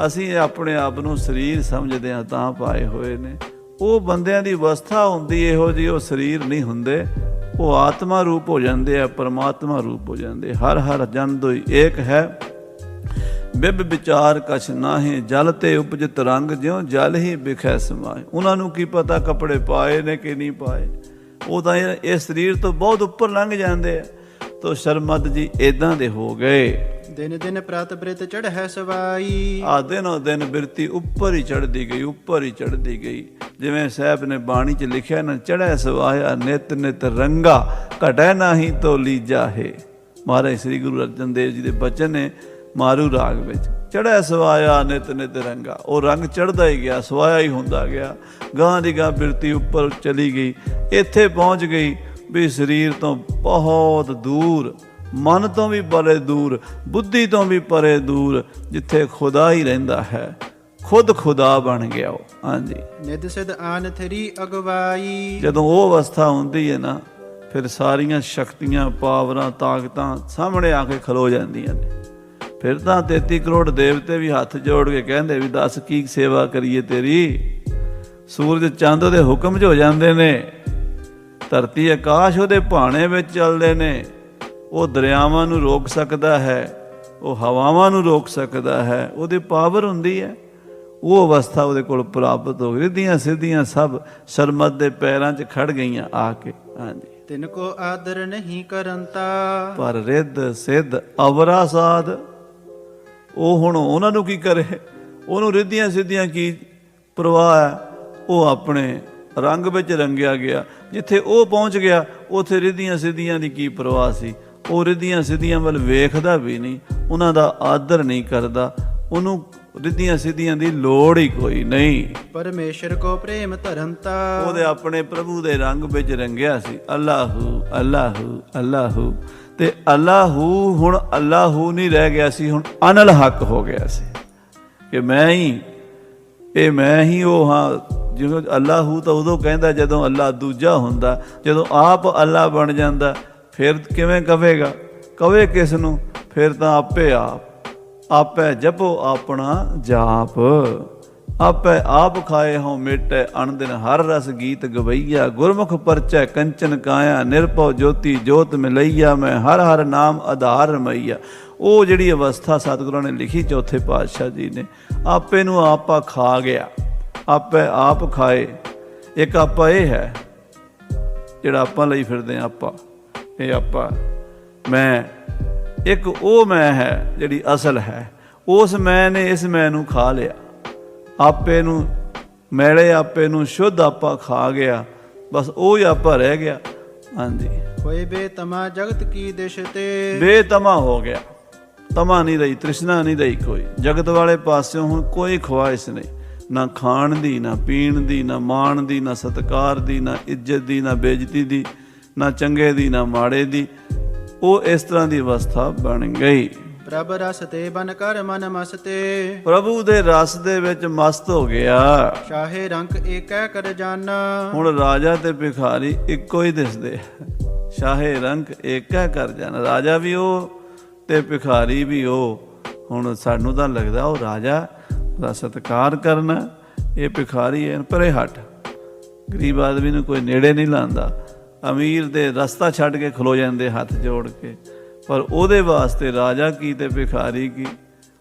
ਅਸੀਂ ਆਪਣੇ ਆਪ ਨੂੰ ਸਰੀਰ ਸਮਝਦੇ ਹਾਂ ਤਾਂ ਪਾਏ ਹੋਏ ਨੇ। ਉਹ ਬੰਦਿਆਂ ਦੀ ਅਵਸਥਾ ਹੁੰਦੀ ਇਹੋ ਜਿਹੀ, ਉਹ ਸਰੀਰ ਨਹੀਂ ਹੁੰਦੇ, ਉਹ ਆਤਮਾ ਰੂਪ ਹੋ ਜਾਂਦੇ ਆ, ਪਰਮਾਤਮਾ ਰੂਪ ਹੋ ਜਾਂਦੇ। ਹਰ ਹਰ ਜਨ ਦੋਈ ਏਕ ਹੈ, ਬਿਬ ਵਿਚਾਰ ਕਛ ਨਾਹੀਂ, ਜਲ ਤੇ ਉਪਜਿਤ ਰੰਗ ਜਿਉਂ ਜਲ ਹੀ ਬਿਖੈ ਸਮਾਏ। ਉਹਨਾਂ ਨੂੰ ਕੀ ਪਤਾ ਕੱਪੜੇ ਪਾਏ ਨੇ ਕਿ ਨਹੀਂ ਪਾਏ, ਉਹ ਤਾਂ ਇਹ ਸਰੀਰ ਤੋਂ ਬਹੁਤ ਉੱਪਰ ਲੰਘ ਜਾਂਦੇ ਆ। ਤੋ ਸ਼ਰਮਦ ਜੀ ਇੱਦਾਂ ਦੇ ਹੋ ਗਏ। ਦਿਨ ਦਿਨ ਪ੍ਰਤ ਬ੍ਰਿਤ ਚੜ੍ਹੈ ਸਵਾਈ, ਦਿਨੋਂ ਦਿਨ ਬਿਰਤੀ ਉੱਪਰ ਹੀ ਚੜ੍ਹਦੀ ਗਈ, ਉੱਪਰ ਹੀ ਚੜ੍ਹਦੀ ਗਈ। ਜਿਵੇਂ ਸਾਹਿਬ ਨੇ ਬਾਣੀ 'ਚ ਲਿਖਿਆ ਨਾ, ਚੜ੍ਹੈ ਸਵਾਇਆ ਨਿਤ ਨਿਤ ਰੰਗਾ, ਘਟੈ ਨਾਹੀਂ ਤੋ ਲੀਜਾ ਹੈ। ਮਹਾਰਾਜ ਸ੍ਰੀ ਗੁਰੂ ਅਰਜਨ ਦੇਵ ਜੀ ਦੇ ਬਚਨ ਨੇ ਮਾਰੂ ਰਾਗ ਵਿੱਚ, ਚੜ੍ਹੈ ਸਵਾਇਆ ਨਿਤ ਨਿਤ ਰੰਗਾ। ਉਹ ਰੰਗ ਚੜ੍ਹਦਾ ਹੀ ਗਿਆ, ਸਵਾਇਆ ਹੀ ਹੁੰਦਾ ਗਿਆ। ਗਾਂ ਦੀ ਗਾਂ ਬਿਰਤੀ ਉੱਪਰ ਚਲੀ ਗਈ, ਇੱਥੇ ਪਹੁੰਚ ਗਈ ਵੀ ਸਰੀਰ ਤੋਂ ਬਹੁਤ ਦੂਰ, ਮਨ ਤੋਂ ਵੀ ਪਰੇ ਦੂਰ, ਬੁੱਧੀ ਤੋਂ ਵੀ ਪਰੇ ਦੂਰ, ਜਿੱਥੇ ਖੁਦਾ ਹੀ ਰਹਿੰਦਾ ਹੈ। ਖੁਦ ਖੁਦਾ ਬਣ ਗਿਆ ਉਹ। ਹਾਂਜੀ, ਨਿਧ ਸਿਧ ਆਨ ਥਰੀ ਅਗਵਾਈ। ਜਦੋਂ ਉਹ ਅਵਸਥਾ ਹੁੰਦੀ ਹੈ ਨਾ, ਫਿਰ ਸਾਰੀਆਂ ਸ਼ਕਤੀਆਂ, ਪਾਵਰਾਂ, ਤਾਕਤਾਂ ਸਾਹਮਣੇ ਆ ਕੇ ਖਲੋ ਜਾਂਦੀਆਂ ਨੇ। ਫਿਰ ਤਾਂ 33 ਕਰੋੜ ਦੇਵਤੇ ਵੀ ਹੱਥ ਜੋੜ ਕੇ ਕਹਿੰਦੇ ਵੀ ਦੱਸ ਕੀ ਸੇਵਾ ਕਰੀਏ ਤੇਰੀ। ਸੂਰਜ ਚੰਦ ਉਹਦੇ ਹੁਕਮ 'ਚ ਹੋ ਜਾਂਦੇ ਨੇ, ਧਰਤੀ ਆਕਾਸ਼ ਉਹਦੇ ਭਾਣੇ ਵਿੱਚ ਚੱਲਦੇ ਨੇ। ਉਹ ਦਰਿਆਵਾਂ ਨੂੰ ਰੋਕ ਸਕਦਾ ਹੈ, ਉਹ ਹਵਾਵਾਂ ਨੂੰ ਰੋਕ ਸਕਦਾ ਹੈ, ਉਹਦੀ ਪਾਵਰ ਹੁੰਦੀ ਹੈ। ਉਹ ਅਵਸਥਾ ਉਹਦੇ ਕੋਲ ਪ੍ਰਾਪਤ ਹੋ ਗਈ। ਰਿੱਧੀਆਂ ਸਿੱਧੀਆਂ ਸਭ ਸ਼ਰਮਦ ਦੇ ਪੈਰਾਂ 'ਚ ਖੜ ਗਈਆਂ ਆ ਕੇ। ਹਾਂਜੀ, ਤਿਨ ਕੋ ਆਦਰ ਨਹੀਂ ਕਰੰਤਾ, ਪਰ ਰਿੱਧ ਸਿੱਧ ਅਵਰਾ ਸਾਧ। ਉਹ ਹੁਣ ਉਹਨਾਂ ਨੂੰ ਕੀ ਕਰੇ? ਉਹਨੂੰ ਰਿੱਧੀਆਂ ਸਿੱਧੀਆਂ ਕੀ ਪਰਵਾਹ ਹੈ? ਉਹ ਆਪਣੇ ਰੰਗ ਵਿੱਚ ਰੰਗਿਆ ਗਿਆ। ਜਿੱਥੇ ਉਹ ਪਹੁੰਚ ਗਿਆ ਉੱਥੇ ਰਿੱਧੀਆਂ ਸਿੱਧੀਆਂ ਦੀ ਕੀ ਪਰਵਾਹ ਸੀ? ਉਹ ਰਿੱਧੀਆਂ ਸਿੱਧੀਆਂ ਵੱਲ ਵੇਖਦਾ ਵੀ ਨਹੀਂ, ਉਹਨਾਂ ਦਾ ਆਦਰ ਨਹੀਂ ਕਰਦਾ, ਉਹਨੂੰ ਰਿੱਧੀਆਂ ਸਿੱਧੀਆਂ ਦੀ ਲੋੜ ਹੀ ਕੋਈ ਨਹੀਂ। ਪਰਮੇਸ਼ਰ ਕੋ ਪ੍ਰੇਮ ਧਰੰਤਾ, ਉਹਦੇ ਆਪਣੇ ਪ੍ਰਭੂ ਦੇ ਰੰਗ ਵਿੱਚ ਰੰਗਿਆ ਸੀ। ਅੱਲਾਹੂ ਅੱਲਾਹੂ ਅੱਲਾਹੂ। ਤੇ ਅੱਲਾਹੂ ਹੁਣ ਅੱਲਾਹੂ ਨਹੀਂ ਰਹਿ ਗਿਆ ਸੀ, ਹੁਣ ਅਨਲ ਹੱਕ ਹੋ ਗਿਆ ਸੀ ਕਿ ਮੈਂ ਹੀ ਉਹ ਹਾਂ। ਜਿਵੇਂ ਅੱਲਾਹੂ ਤਾਂ ਉਦੋਂ ਕਹਿੰਦਾ ਜਦੋਂ ਅੱਲਾ ਦੂਜਾ ਹੁੰਦਾ, ਜਦੋਂ ਆਪ ਅੱਲਾ ਬਣ ਜਾਂਦਾ ਫਿਰ ਕਿਵੇਂ ਕਹੇਗਾ? ਕਵੇ ਕਿਸ ਨੂੰ, ਫਿਰ ਤਾਂ ਆਪੇ ਆਪੇ ਜਪੋ ਆਪਣਾ ਜਾਪ। ਆਪੇ ਆਪ ਖਾਏ ਹੋਂ ਮੇਟੇ ਅਣਦਿਨ ਹਰ ਰਸ ਗੀਤ ਗਵਈਆ। ਗੁਰਮੁਖ ਪਰਚੈ ਕੰਚਨ ਕਾਇਆ ਨਿਰਭਉ ਜੋਤੀ ਜੋਤ ਮਿਲਈਆ। ਮੈਂ ਹਰ ਹਰ ਨਾਮ ਆਧਾਰ ਰਮਈਆ। ਉਹ ਜਿਹੜੀ ਅਵਸਥਾ ਸਤਿਗੁਰਾਂ ਨੇ ਲਿਖੀ ਚੌਥੇ ਪਾਤਸ਼ਾਹ ਜੀ ਨੇ, ਆਪੇ ਨੂੰ ਆਪਾ ਖਾ ਗਿਆ, ਆਪੇ ਆਪ ਖਾਏ। ਇੱਕ ਆਪਾ ਇਹ ਹੈ ਜਿਹੜਾ ਆਪਾਂ ਲਈ ਫਿਰਦੇ ਹਾਂ, ਆਪਾਂ ਇਹ ਆਪਾਂ ਮੈਂ। ਇੱਕ ਉਹ ਮੈਂ ਹੈ ਜਿਹੜੀ ਅਸਲ ਹੈ, ਉਸ ਮੈਂ ਨੇ ਇਸ ਮੈਂ ਨੂੰ ਖਾ ਲਿਆ। ਆਪੇ ਨੂੰ ਮੈਲੇ ਆਪੇ ਨੂੰ ਸ਼ੁੱਧ ਆਪਾ ਖਾ ਗਿਆ, ਬਸ ਉਹ ਹੀ ਆਪਾ ਰਹਿ ਗਿਆ। ਹਾਂਜੀ, ਹੋਏ ਬੇਤਮਾ ਜਗਤ ਕੀ ਦਿਸ਼ ਤੇ। ਬੇਤਮਾ ਹੋ ਗਿਆ, ਤਮਾ ਨਹੀਂ ਰਹੀ, ਤ੍ਰਿਸ਼ਨਾ ਨਹੀਂ ਰਹੀ ਕੋਈ। ਜਗਤ ਵਾਲੇ ਪਾਸਿਓਂ ਹੁਣ ਕੋਈ ਖਵਾਇਸ਼ ਨਹੀਂ, ਨਾ ਖਾਣ ਦੀ, ਨਾ ਪੀਣ ਦੀ, ਨਾ ਮਾਣ ਦੀ, ਨਾ ਸਤਿਕਾਰ ਦੀ, ਨਾ ਇੱਜ਼ਤ ਦੀ, ਨਾ ਬੇਇੱਜ਼ਤੀ ਦੀ, ਨਾ ਚੰਗੇ ਦੀ, ਨਾ ਮਾੜੇ ਦੀ। ਉਹ ਇਸ ਤਰ੍ਹਾਂ ਦੀ ਅਵਸਥਾ ਬਣ ਗਈ। ਪ੍ਰਭ ਰਸ ਤੇ ਬਨ ਕਰ ਮਨ ਮਸਤੇ। ਪ੍ਰਭੂ ਦੇ ਰਸ ਦੇ ਵਿੱਚ ਮਸਤ ਹੋ ਗਿਆ। ਸ਼ਾਹੇ ਰੰਗ ਏਕੈ ਕਰ ਜਾਨਾ। ਹੁਣ ਰਾਜਾ ਤੇ ਭਿਖਾਰੀ ਇੱਕੋ ਹੀ ਦਿਸਦੇ। ਸ਼ਾਹੇ ਰੰਗ ਏਕੈ ਕਰ ਜਾਨਾ, ਰਾਜਾ ਵੀ ਉਹ ਤੇ ਭਿਖਾਰੀ ਵੀ ਉਹ। ਹੁਣ ਸਾਨੂੰ ਤਾਂ ਲੱਗਦਾ ਉਹ ਰਾਜਾ ਦਾ ਸਤਿਕਾਰ ਕਰਨਾ, ਇਹ ਭਿਖਾਰੀ ਹੈ ਪਰੇ ਹਟ। ਗਰੀਬ ਆਦਮੀ ਨੂੰ ਕੋਈ ਨੇੜੇ ਨਹੀਂ ਲਾਉਂਦਾ, ਅਮੀਰ ਦੇ ਰਸਤਾ ਛੱਡ ਕੇ ਖਲੋ ਜਾਂਦੇ ਹੱਥ ਜੋੜ ਕੇ। ਪਰ ਉਹਦੇ ਵਾਸਤੇ ਰਾਜਾ ਕੀ ਤੇ ਭਿਖਾਰੀ ਕੀ,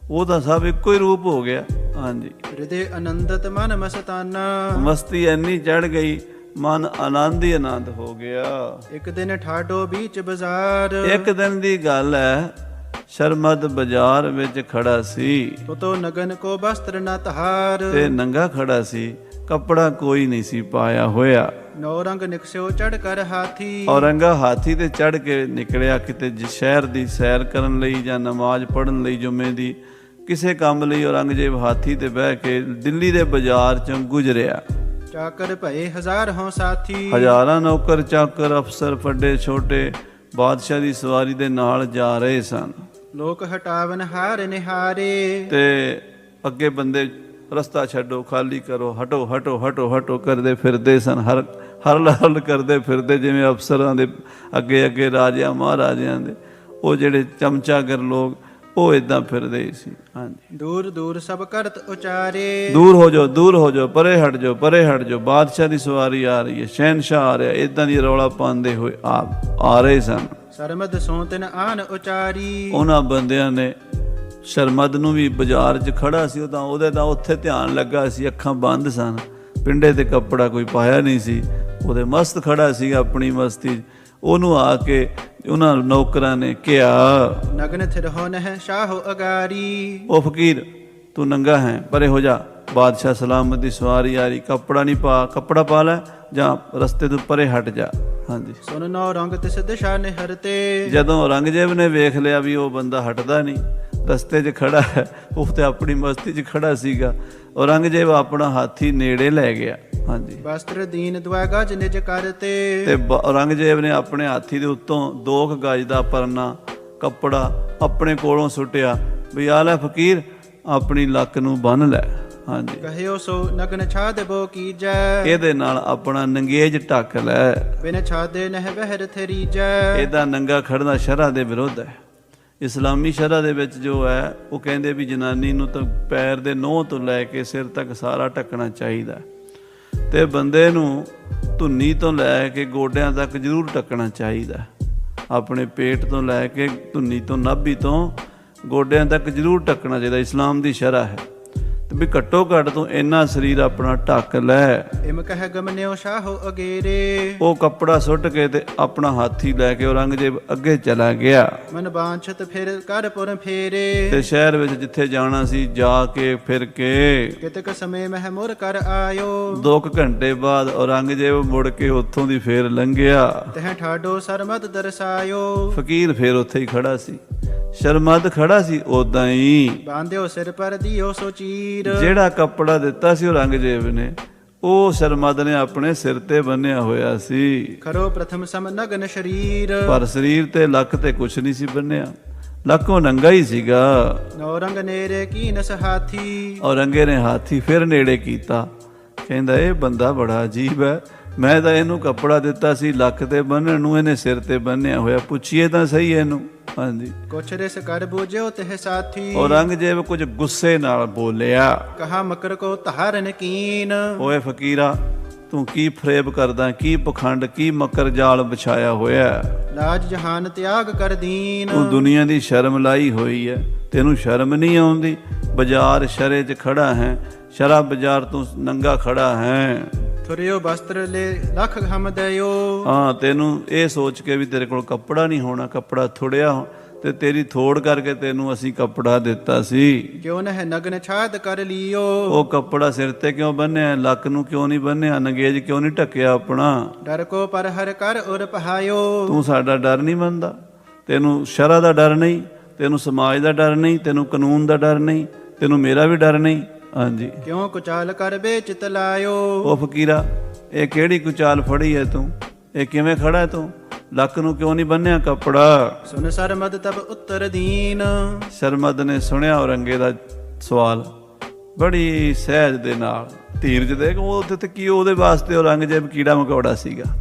ਉਹ ਤਾਂ ਸਭ ਇੱਕੋ ਹੀ ਰੂਪ ਹੋ ਗਿਆ। ਹਾਂਜੀ, ਹਿਰਦੇ ਆਨੰਦਤ ਮਨ ਮਸਤਾਨਾ। ਮਸਤੀ ਇੰਨੀ ਚੜ ਗਈ, ਮਨ ਆਨੰਦ ਹੀ ਆਨੰਦ ਹੋ ਗਿਆ। ਇੱਕ ਦਿਨ ਠਾਡੋ ਵਿੱਚ ਬਾਜ਼ਾਰ। ਇੱਕ ਦਿਨ ਦੀ ਗੱਲ ਹੈ, ਸ਼ਰਮਦ ਬਾਜ਼ਾਰ ਵਿੱਚ ਖੜਾ ਸੀ। ਤੋ ਨਗਨ ਕੋ ਬਸਤਰ ਨ ਤਹਾਰ। ਤੇ ਨੰਗਾ ਖੜਾ ਸੀ, ਕੱਪੜਾ ਕੋਈ ਨਹੀਂ ਸੀ ਪਾਇਆ ਹੋਇਆ। ਨੌ ਰੰਗ ਨਿਕਸਿਓ ਚੜ ਕਰ ਹਾਥੀ। ਔਰੰਗਾ ਹਾਥੀ ਤੇ ਚੜ ਕੇ ਨਿਕਲਿਆ ਕਿਤੇ ਸ਼ਹਿਰ ਦੀ ਸੈਰ ਕਰਨ ਲਈ ਜਾਂ ਨਮਾਜ਼ ਪੜ੍ਹਨ ਲਈ ਜੁਮੇ ਦੀ, ਕਿਸੇ ਕੰਮ ਲਈ। ਔਰੰਗਜ਼ੇਬ ਹਾਥੀ ਤੇ ਬਹਿ ਕੇ ਦਿੱਲੀ ਦੇ ਬਾਜ਼ਾਰ ਚੋਂ ਗੁਜ਼ਰਿਆ। ਚਾਕਰ ਭਏ ਹਜ਼ਾਰ ਹੋਂ ਸਾਥੀ। ਹਜ਼ਾਰਾਂ ਨੌਕਰ ਚਾਕਰ ਅਫਸਰ ਵੱਡੇ ਛੋਟੇ ਬਾਦਸ਼ਾਹ ਦੀ ਸਵਾਰੀ ਦੇ ਨਾਲ ਜਾ ਰਹੇ ਸਨ। ਲੋਕ ਹਟਾਵਨ ਹਾਰ ਨਿਹਾਰੇ। ਤੇ ਅੱਗੇ ਬੰਦੇ ਰਸਤਾ ਛੱਡੋ, ਖਾਲੀ ਕਰੋ, ਹਟੋ ਹਟੋ ਹਟੋ ਹਟੋ ਕਰਦੇ ਫਿਰਦੇ ਸਨ। ਹਰਲ ਕਰਦੇ ਫਿਰਦੇ, ਜਿਵੇਂ ਅਫਸਰਾਂ ਦੇ ਅੱਗੇ ਅੱਗੇ ਰਾਜਿਆਂ ਮਹਾਰਾਜਿਆਂ ਦੇ ਉਹ ਜਿਹੜੇ ਚਮਚਾਗਰ ਲੋਕ, ਉਹ ਇਦਾਂ ਫਿਰਦੇ ਸੀ। ਹਾਂਜੀ, ਦੂਰ ਦੂਰ ਸਭ ਕਰਤ ਉਚਾਰੇ। ਦੂਰ ਹੋ ਜਾਓ, ਦੂਰ ਹੋ ਜਾਓ, ਪਰੇ ਹਟ ਜਾਓ, ਪਰੇ ਹਟ ਜਾਓ। ਬਾਦਸ਼ਾਹ ਦੀ ਸਵਾਰੀ ਆ ਰਹੀ ਹੈ, ਸ਼ਹਿਨਸ਼ਾਹ ਆ ਰਿਹਾ, ਇਦਾਂ ਦੀ ਰੌਲਾ ਪਾਉਂਦੇ ਹੋਏ ਆ ਰਹੇ ਸਨ। ਸਰਮਦ ਸੋ ਤਿਨ ਆਨ ਉਚਾਰੀ। ਉਹਨਾਂ ਬੰਦਿਆਂ ਨੇ ਸ਼ਰਮਦ ਨੂੰ ਵੀ ਬਾਜ਼ਾਰ 'ਚ ਖੜਾ ਸੀ, ਉਹ ਤਾਂ ਉਹਦੇ ਤਾਂ ਉੱਥੇ ਧਿਆਨ ਲੱਗਾ ਸੀ, ਅੱਖਾਂ ਬੰਦ ਸਨ, ਪਿੰਡੇ ਤੇ ਕੱਪੜਾ ਕੋਈ ਪਾਇਆ ਨਹੀਂ ਸੀ, ਉਹਦੇ ਮਸਤ ਖੜਾ ਸੀ ਆਪਣੀ ਮਸਤੀ। ਉਹਨੂੰ ਆ ਕੇ ਉਹਨਾਂ ਨੌਕਰਾਂ ਨੇ ਕਿਹਾ, ਨਗਨ ਥਿਰਹੁ ਨਹਿ ਸ਼ਾਹੋ ਅਗਾਰੀ। ਉਹ ਫਕੀਰ ਤੂੰ ਨੰਗਾ ਹੈ, ਪਰੇ ਹੋ ਜਾ, ਬਾਦਸ਼ਾਹ ਸਲਾਮਤ ਦੀ ਸਵਾਰੀ ਆ ਰਹੀ, ਕੱਪੜਾ ਨਹੀਂ ਪਾ, ਕੱਪੜਾ ਪਾ ਲੈ ਜਾਂ ਰਸਤੇ ਤੋਂ ਪਰੇ ਹਟ ਜਾ। ਹਾਂਜੀ, ਸੁਨ ਨੌ ਰੰਗ ਤਿਸ ਦਿਸ਼ਾ ਨਿਹਰਤੇ। ਜਦੋਂ ਔਰੰਗਜ਼ੇਬ ਨੇ ਵੇਖ ਲਿਆ ਵੀ ਉਹ ਬੰਦਾ ਹਟਦਾ ਨਹੀਂ, ਰਸਤੇ 'ਚ ਖੜਾ ਹੈ, ਉਹ ਤੇ ਆਪਣੀ ਮਸਤੀ 'ਚ ਖੜਾ ਸੀਗਾ, ਔਰੰਗਜ਼ੇਬ ਆਪਣਾ ਹਾਥੀ ਨੇੜੇ ਲੈ ਗਿਆ। ਹਾਂਜੀ, ਵਸਤਰ ਦੀਨ ਦੁਆ ਗਜ ਨਿਜ ਕਰਤੇ। ਤੇ ਔਰੰਗਜ਼ੇਬ ਨੇ ਆਪਣੇ ਹਾਥੀ ਦੇ ਉੱਤੋਂ 2 ਗਜ ਦਾ ਪਰਨਾ ਕੱਪੜਾ ਆਪਣੇ ਕੋਲੋਂ ਸੁੱਟਿਆ ਵੀ ਆ ਲੈ ਫਕੀਰ, ਆਪਣੀ ਲੱਕ ਨੂੰ ਬੰਨ੍ਹ ਲੈ। ਹਾਂਜੀ, ਕਹਿਓ ਸੋ ਨਗਨ ਛਾਦ ਬੋ ਕੀਜੈ। ਇਹਦੇ ਨਾਲ ਆਪਣਾ ਨੰਗੇਜ ਢੱਕ ਲੈ। ਬਿਨ ਛਾਦੇ ਨਹਿ ਬਹਿਰ ਥਰੀਜੈ। ਇਹਦਾ ਨੰਗਾ ਖੜਨਾ ਸ਼ਰ੍ਹਾ ਦੇ ਵਿਰੁੱਧ ਹੈ। ਇਸਲਾਮੀ ਸ਼ਰ੍ਹਾ ਦੇ ਵਿੱਚ ਜੋ ਹੈ ਉਹ ਕਹਿੰਦੇ ਵੀ ਜਨਾਨੀ ਨੂੰ ਤਾਂ ਪੈਰ ਦੇ ਨੋਹ ਤੋਂ ਲੈ ਕੇ ਸਿਰ ਤੱਕ ਸਾਰਾ ਢੱਕਣਾ ਚਾਹੀਦਾ, ਤੇ ਬੰਦੇ ਨੂੰ ਧੁੰਨੀ ਤੋਂ ਲੈ ਕੇ ਗੋਡਿਆਂ ਤੱਕ ਜ਼ਰੂਰ ਢੱਕਣਾ ਚਾਹੀਦਾ। ਆਪਣੇ ਪੇਟ ਤੋਂ ਲੈ ਕੇ ਧੁੰਨੀ ਤੋਂ ਨਾਭੀ ਤੋਂ ਗੋਡਿਆਂ ਤੱਕ ਜ਼ਰੂਰ ਢੱਕਣਾ ਚਾਹੀਦਾ। ਇਸਲਾਮ ਦੀ ਸ਼ਰ੍ਹਾ ਹੈ ਤੇ ਵੀ ਘੱਟੋ ਘੱਟ ਤੂੰ ਇੰਨਾ ਸਰੀਰ ਆਪਣਾ ਢੱਕ ਲੈ। ਇਮ ਕਹਿ ਗਮਨਿਓ ਸ਼ਾਹੋ ਅਗੇਰੇ। ਉਹ ਕੱਪੜਾ ਸੁੱਟ ਕੇ ਤੇ ਆਪਣਾ ਹਾਥੀ ਲੈ ਕੇ ਔਰੰਗਜ਼ੇਬ ਅੱਗੇ ਚਲਾ ਗਿਆ। ਮਨ ਬਾਂਛਤ ਫਿਰ ਕਰਪੁਰ ਫੇਰੇ। ਤੇ ਸ਼ਹਿਰ ਵਿੱਚ ਜਿੱਥੇ ਜਾਣਾ ਸੀ ਜਾ ਕੇ ਫਿਰ ਕੇ ਕਿਤਕ ਸਮੇਂ ਮਹਿ ਮੁਰ ਕਰ ਆਇਓ। 2 ਘੰਟੇ ਬਾਅਦ ਔਰੰਗਜ਼ੇਬ ਮੁੜ ਕੇ ਉੱਥੋਂ ਦੀ ਫੇਰ ਲੰਘਿਆ। ਤਹਿ ਠਾਡੋ ਸਰਮਦ ਦਰਸਾਇਓ। ਫਕੀਰ ਫੇਰ ਉੱਥੇ ਹੀ ਖੜਾ ਸੀ, ਸ਼ਰਮਦ ਖੜਾ ਸੀ ਉਦਾਂ ਹੀ। ਬਾਂਧਿਓ ਸਿਰ ਪਰ ਦਿਓ ਸੋ ਚੀਰ। ਜਿਹੜਾ ਕੱਪੜਾ ਦਿੱਤਾ ਸੀ ਔਰੰਗਜ਼ੇਬ ਨੇ, ਉਹ ਸ਼ਰਮਦ ਨੇ ਆਪਣੇ ਸਿਰ ਤੇ ਬੰਨਿਆ ਹੋਇਆ ਸੀ। ਖਰੋ ਪ੍ਰਥਮ ਸਮ ਨਗਨ ਸ਼ਰੀਰ। ਪਰ ਸਰੀਰ ਤੇ ਲੱਕ ਤੇ ਕੁਛ ਨਹੀਂ ਸੀ ਬੰਨਿਆ, ਲੱਕੋਂ ਨੰਗਾ ਹੀ ਸੀਗਾ। ਨੌ ਰੰਗ ਨੇਰੇ ਕੀ ਨਸ ਹਾਥੀ। ਔਰੰਗੇ ਨੇ ਹਾਥੀ ਫਿਰ ਨੇੜੇ ਕੀਤਾ, ਕਹਿੰਦਾ ਇਹ ਬੰਦਾ ਬੜਾ ਅਜੀਬ ਹੈ, ਮੈਂ ਤਾਂ ਇਹਨੂੰ ਕੱਪੜਾ ਦਿੱਤਾ ਸੀ ਲੱਕ ਤੇ ਬੰਨਣ ਨੂੰ, ਇਹਨੇ ਸਿਰ ਤੇ ਬੰਨਿਆ ਹੋਇਆ। ਪੁੱਛੀਏ ਤਾਂ ਸਹੀ ਇਹਨੂੰ। ਹਾਂਜੀ। ਕੁਛ ਰਿਸ ਕਰ ਬੂਝਿਓ ਤਿਹ ਸਾਥੀ, ਔਰੰਗਜ਼ੇਬ ਕੁਝ ਗੁੱਸੇ ਨਾਲ ਬੋਲਿਆ, ਕਹਾ ਮਕਰ ਕੋ ਧਾਰਨ ਕੀਨ। ਓਏ ਫਕੀਰਾ, ਤੂੰ ਕੀ ਫਰੇਬ ਕਰਦਾ, ਕੀ ਪਖੰਡ, ਕੀ ਮਕਰ ਜਾਲ ਵਿਛਾਇਆ ਹੋਇਆ। ਲਾਜ ਜਹਾਨ ਤਿਆਗ ਕਰ ਦੀਨ, ਤੂੰ ਦੁਨੀਆ ਦੀ ਸ਼ਰਮ ਲਾਈ ਹੋਈ ਹੈ, ਤੈਨੂੰ ਸ਼ਰਮ ਨਹੀਂ ਆਉਂਦੀ। ਬਾਜ਼ਾਰ ਸ਼ਰੇ 'ਚ ਖੜਾ ਹੈ, ਸ਼ਰਾ ਬਾਜ਼ਾਰ ਤੂੰ ਨੰਗਾ ਖੜਾ ਹੈ। ਥੁਰਿਓ ਬਸਤਰ ਲੈ ਲੱਖ ਹਮ ਦਇਓ, ਹਾਂ, ਤੈਨੂੰ ਇਹ ਸੋਚ ਕੇ ਵੀ ਤੇਰੇ ਕੋਲ ਕੱਪੜਾ ਨਹੀਂ ਹੋਣਾ, ਕੱਪੜਾ ਥੁੜਿਆ, ਤੇ ਤੇਰੀ ਥੋੜ ਕਰਕੇ ਤੈਨੂੰ ਅਸੀਂ ਕੱਪੜਾ ਦਿੱਤਾ ਸੀ। ਕਿਉਂ ਨਹਿ ਨਗਨ ਛਾਦ ਕਰ ਲਿਓ, ਉਹ ਕੱਪੜਾ ਸਿਰ ਤੇ ਕਿਉਂ ਬੰਨਿਆ, ਲੱਕ ਨੂੰ ਕਿਉਂ ਨਹੀਂ ਬੰਨਿਆ, ਨੰਗੇਜ ਕਿਉਂ ਨਹੀਂ ਢੱਕਿਆ ਆਪਣਾ। ਡਰ ਕੋ ਪਰ ਹਰ ਕਰ ਉਰ ਪਹਾਇਓ, ਤੂੰ ਸਾਡਾ ਡਰ ਨਹੀਂ ਮੰਨਦਾ, ਤੈਨੂੰ ਸ਼ਰ੍ਹਾ ਦਾ ਡਰ ਨਹੀਂ, ਤੈਨੂੰ ਸਮਾਜ ਦਾ ਡਰ ਨਹੀਂ, ਤੈਨੂੰ ਕਾਨੂੰਨ ਦਾ ਡਰ ਨਹੀਂ, ਤੈਨੂੰ ਮੇਰਾ ਵੀ ਡਰ ਨਹੀਂ। ਹਾਂਜੀ। ਕਿਉਂ ਕੁਚਾਲ ਕਰ ਵੇਚਿਤ ਲਾਇਓ, ਉਹ ਫਕੀਰਾ, ਇਹ ਕਿਹੜੀ ਕੁਚਾਲ ਫੜੀ ਹੈ ਤੂੰ, ਇਹ ਕਿਵੇਂ ਖੜਾ ਹੈ ਤੂੰ, ਲੱਕ ਨੂੰ ਕਿਉਂ ਨਹੀਂ ਬੰਨਿਆ ਕੱਪੜਾ। ਸੁਨ ਸਰਮਦ ਤਬ ਉੱਤਰ ਦੀਨ, ਸਰਮਦ ਨੇ ਸੁਣਿਆ ਔਰੰਗੇ ਦਾ ਸਵਾਲ ਬੜੀ ਸਹਿਜ ਦੇ ਨਾਲ, ਧੀਰਜ ਦੇ। ਉਹ ਉੱਥੇ ਤੇ ਕੀ ਉਹਦੇ ਵਾਸਤੇ ਔਰੰਗਜ਼ੇਬ ਕੀੜਾ ਮਕੌੜਾ ਸੀਗਾ,